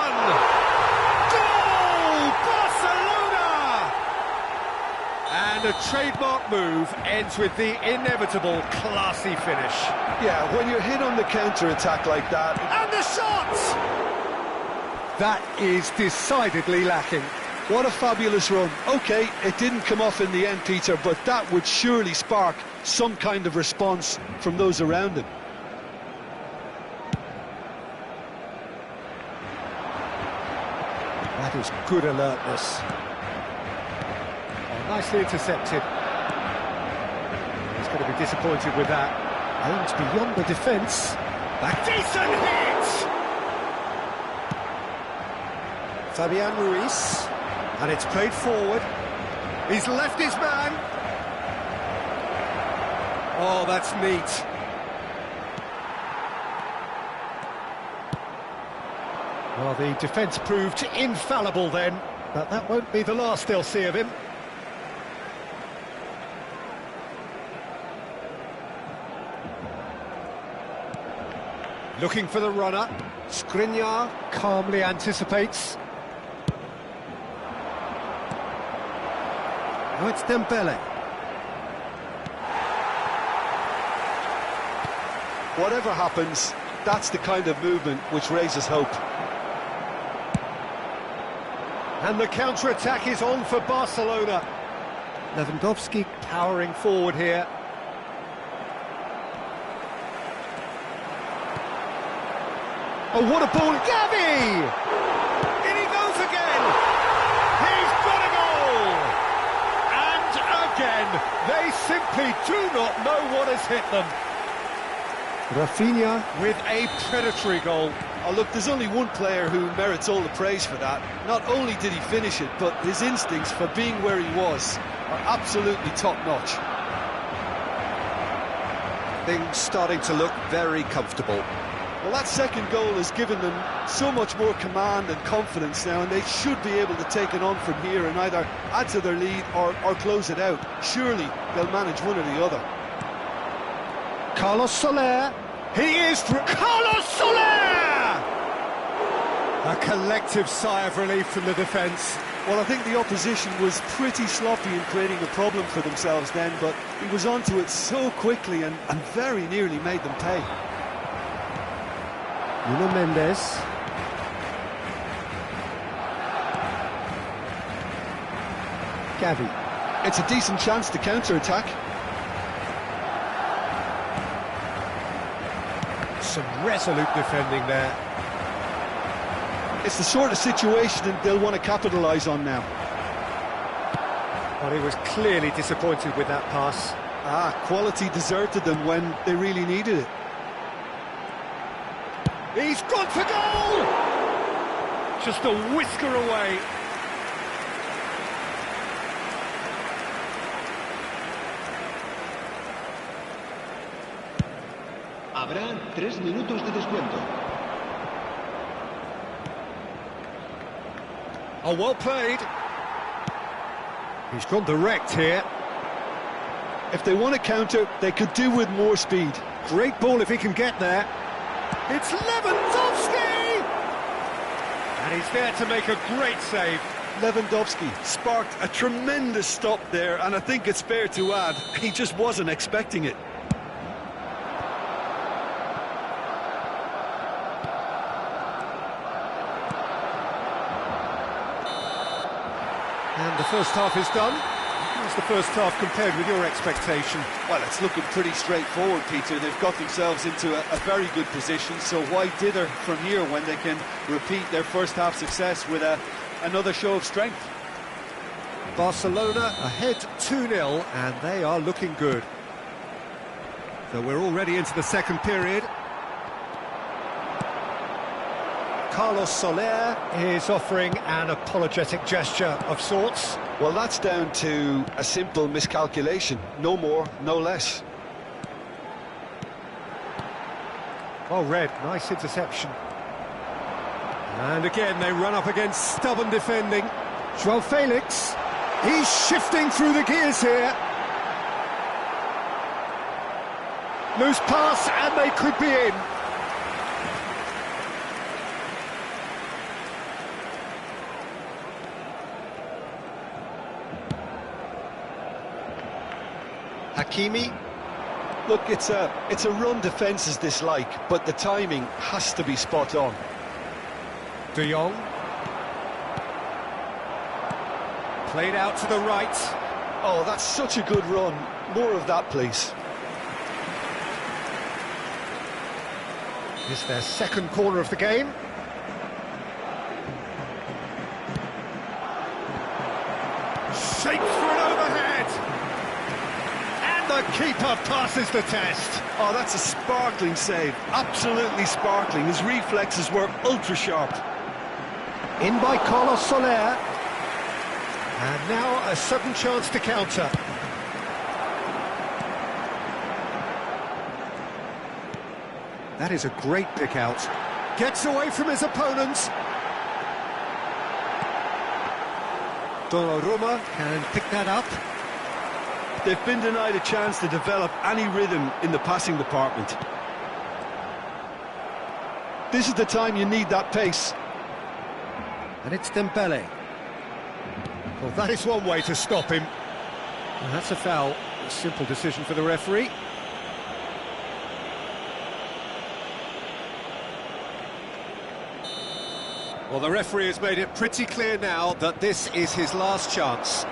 [SPEAKER 1] And a trademark move ends with the inevitable classy finish.
[SPEAKER 2] Yeah, when you're hit on the counter-attack like that...
[SPEAKER 1] And the shot! That is decidedly lacking.
[SPEAKER 6] What a fabulous run. OK, it didn't come off in the end, Peter, but that would surely spark some kind of response from those around him.
[SPEAKER 1] That is good alertness. Nicely intercepted. He's going to be disappointed with that. Aims beyond the defence. A decent hit! Fabian Ruiz. And it's played forward. He's left his man. Oh, that's neat. Well, the defence proved infallible then, but that won't be the last they'll see of him. Looking for the runner. Skriniar calmly anticipates. Now it's Dembele.
[SPEAKER 6] Whatever happens, that's the kind of movement which raises hope.
[SPEAKER 1] And the counter-attack is on for Barcelona. Lewandowski powering forward here. Oh, what a ball! Gavi! In he goes again! He's got a goal! And again, they simply do not know what has hit them. Rafinha with a predatory goal.
[SPEAKER 6] Oh, look, there's only one player who merits all the praise for that. Not only did he finish it, but his instincts for being where he was are absolutely top-notch.
[SPEAKER 1] Things starting to look very comfortable.
[SPEAKER 6] Well, that second goal has given them so much more command and confidence now, and they should be able to take it on from here and either add to their lead or close it out. Surely they'll manage one or the other.
[SPEAKER 1] Carlos Soler, he is through. Carlos Soler! A collective sigh of relief from the defence.
[SPEAKER 6] Well, I think the opposition was pretty sloppy in creating a problem for themselves then, but he was onto it so quickly and very nearly made them pay.
[SPEAKER 1] Nuno Mendes. Gavi.
[SPEAKER 6] It's a decent chance to counter-attack.
[SPEAKER 1] Some resolute defending there.
[SPEAKER 6] It's the sort of situation that they'll want to capitalise on now.
[SPEAKER 1] Well, he was clearly disappointed with that pass.
[SPEAKER 6] Quality deserted them when they really needed it.
[SPEAKER 1] He's gone for goal! Just a whisker away.
[SPEAKER 7] Habrá 3 minutos de descuento.
[SPEAKER 1] Oh, well played. He's gone direct here.
[SPEAKER 6] If they want to counter, they could do with more speed.
[SPEAKER 1] Great ball if he can get there. It's Lewandowski! And he's there to make a great save.
[SPEAKER 6] Lewandowski sparked a tremendous stop there, and I think it's fair to add, he just wasn't expecting it.
[SPEAKER 1] And the first half is done. How's the first half compared with your expectation?
[SPEAKER 6] Well, it's looking pretty straightforward, Peter. They've got themselves into a very good position, so why dither from here when they can repeat their first half success with another show of strength?
[SPEAKER 1] Barcelona ahead 2-0, and they are looking good. So we're already into the second period. Carlos Soler is offering an apologetic gesture of sorts.
[SPEAKER 2] Well, that's down to a simple miscalculation. No more, no less.
[SPEAKER 1] Well read, nice interception. And again, they run up against stubborn defending. João Felix, he's shifting through the gears here. Loose pass, and they could be in. Hakimi.
[SPEAKER 2] Look, it's a run defence's dislike, but the timing has to be spot on.
[SPEAKER 1] De Jong. Played out to the right.
[SPEAKER 2] Oh, that's such a good run. More of that, please.
[SPEAKER 1] It's their second corner of the game. Shapes for an overhead. And the keeper passes the test.
[SPEAKER 6] Oh, that's a sparkling save. Absolutely sparkling. His reflexes were ultra-sharp.
[SPEAKER 1] In by Carlos Soler. And now a sudden chance to counter. That is a great pick out. Gets away from his opponents. Donnarumma can pick that up.
[SPEAKER 6] They've been denied a chance to develop any rhythm in the passing department. This is the time you need that pace.
[SPEAKER 1] And it's Dembele. Well, that is one way to stop him. And that's a foul. A simple decision for the referee. Well, the referee has made it pretty clear now that this is his last chance.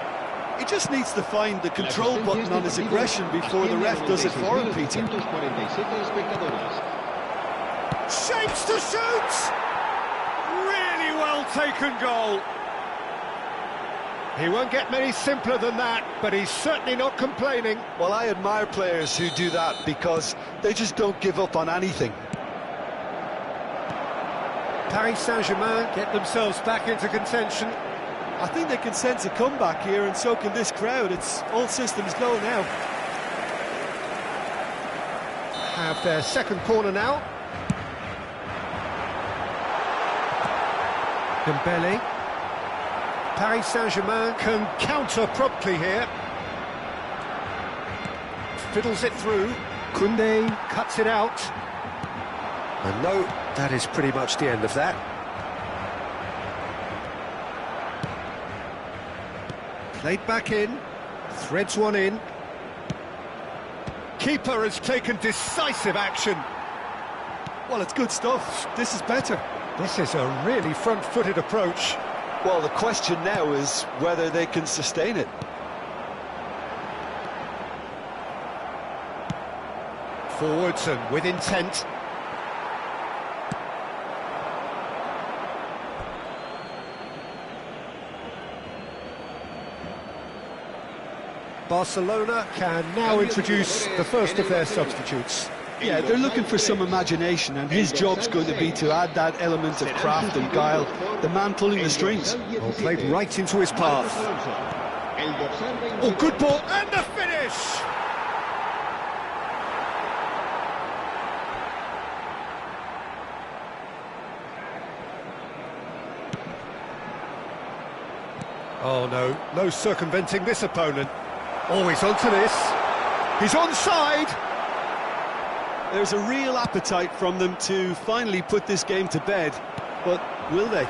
[SPEAKER 6] He just needs to find the control button on his aggression before the ref does it for him, Peter.
[SPEAKER 1] Shapes to shoot! Really well taken goal. He won't get many simpler than that, but he's certainly not complaining.
[SPEAKER 2] Well, I admire players who do that because they just don't give up on anything.
[SPEAKER 1] Paris Saint-Germain get themselves back into contention.
[SPEAKER 6] I think they can sense a comeback here, and so can this crowd. It's all systems go now.
[SPEAKER 1] Have their second corner now. Dembele. Paris Saint-Germain can counter promptly here. Fiddles it through. Koundé cuts it out. And no, that is pretty much the end of that. Played back in. Threads one in. Keeper has taken decisive action.
[SPEAKER 6] Well, it's good stuff. This is better.
[SPEAKER 1] This is a really front-footed approach.
[SPEAKER 2] Well, the question now is whether they can sustain it.
[SPEAKER 1] Forwards and with intent. Barcelona can now introduce the first of their substitutes.
[SPEAKER 6] Yeah, they're looking for some imagination, and his job's going to be to add that element of craft and guile, the man pulling the strings.
[SPEAKER 1] Oh, played right into his path. Oh, good ball, and the finish! Oh no, no circumventing this opponent. Oh, he's onto this. He's onside!
[SPEAKER 6] There's a real appetite from them to finally put this game to bed, but will they?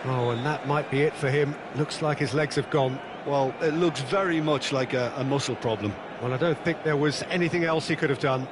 [SPEAKER 1] Oh, and that might be it for him. Looks like his legs have gone.
[SPEAKER 6] Well, it looks very much like a muscle problem.
[SPEAKER 1] Well, I don't think there was anything else he could have done.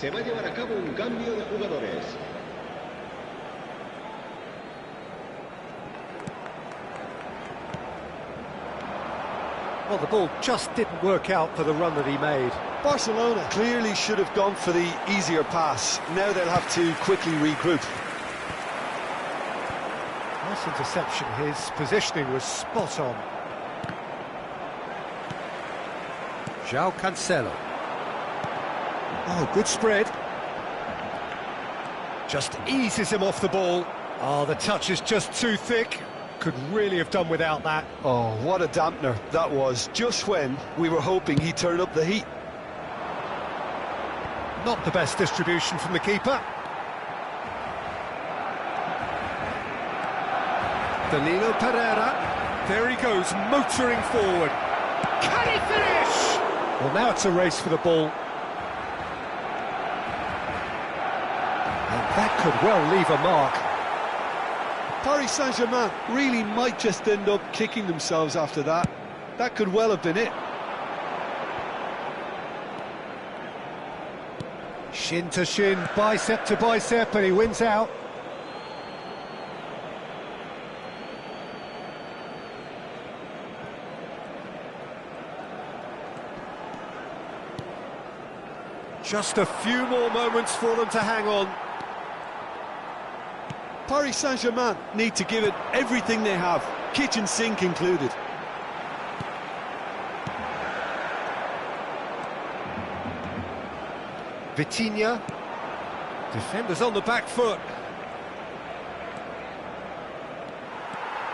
[SPEAKER 7] Se va a llevar a cabo un cambio de jugadores.
[SPEAKER 1] Well, the ball just didn't work out for the run that he made.
[SPEAKER 2] Barcelona clearly should have gone for the easier pass. Now they'll have to quickly regroup.
[SPEAKER 1] Nice interception. His positioning was spot on. João Cancelo. Oh, good spread. Just eases him off the ball. Oh, the touch is just too thick. Could really have done without that.
[SPEAKER 2] Oh, what a dampener that was, just when we were hoping he'd turn up the heat.
[SPEAKER 1] Not the best distribution from the keeper. Danilo Pereira. There he goes, motoring forward. Can he finish? Well, now it's a race for the ball. And that could well leave a mark.
[SPEAKER 6] Paris Saint-Germain really might just end up kicking themselves after that. That could well have been it.
[SPEAKER 1] Shin to shin, bicep to bicep, and he wins out. Just a few more moments for them to hang on.
[SPEAKER 6] Paris Saint-Germain need to give it everything they have, kitchen sink included.
[SPEAKER 1] Vitinha. Defenders on the back foot.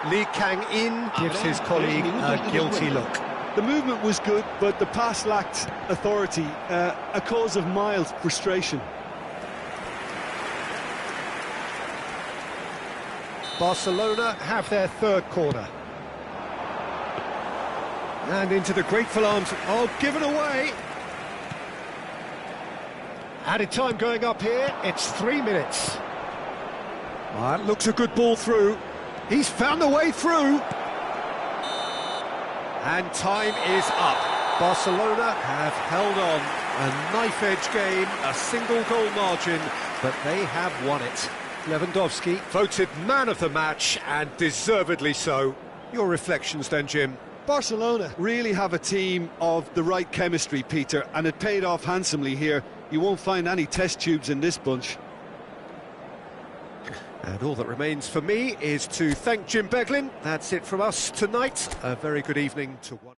[SPEAKER 1] Lee Kang-in gives his colleague a guilty look.
[SPEAKER 6] The movement was good, but the pass lacked authority, a cause of mild frustration.
[SPEAKER 1] Barcelona have their third corner. And into the grateful arms. Oh, given away. Added time going up here. It's 3 minutes. That looks a good ball through. He's found a way through. And time is up. Barcelona have held on. A knife-edge game, a single goal margin, but they have won it. Lewandowski voted man of the match, and deservedly so. Your reflections then, Jim?
[SPEAKER 6] Barcelona really have a team of the right chemistry, Peter, and it paid off handsomely here. You won't find any test tubes in this bunch.
[SPEAKER 1] And all that remains for me is to thank Jim Beglin. That's it from us tonight. A very good evening to one.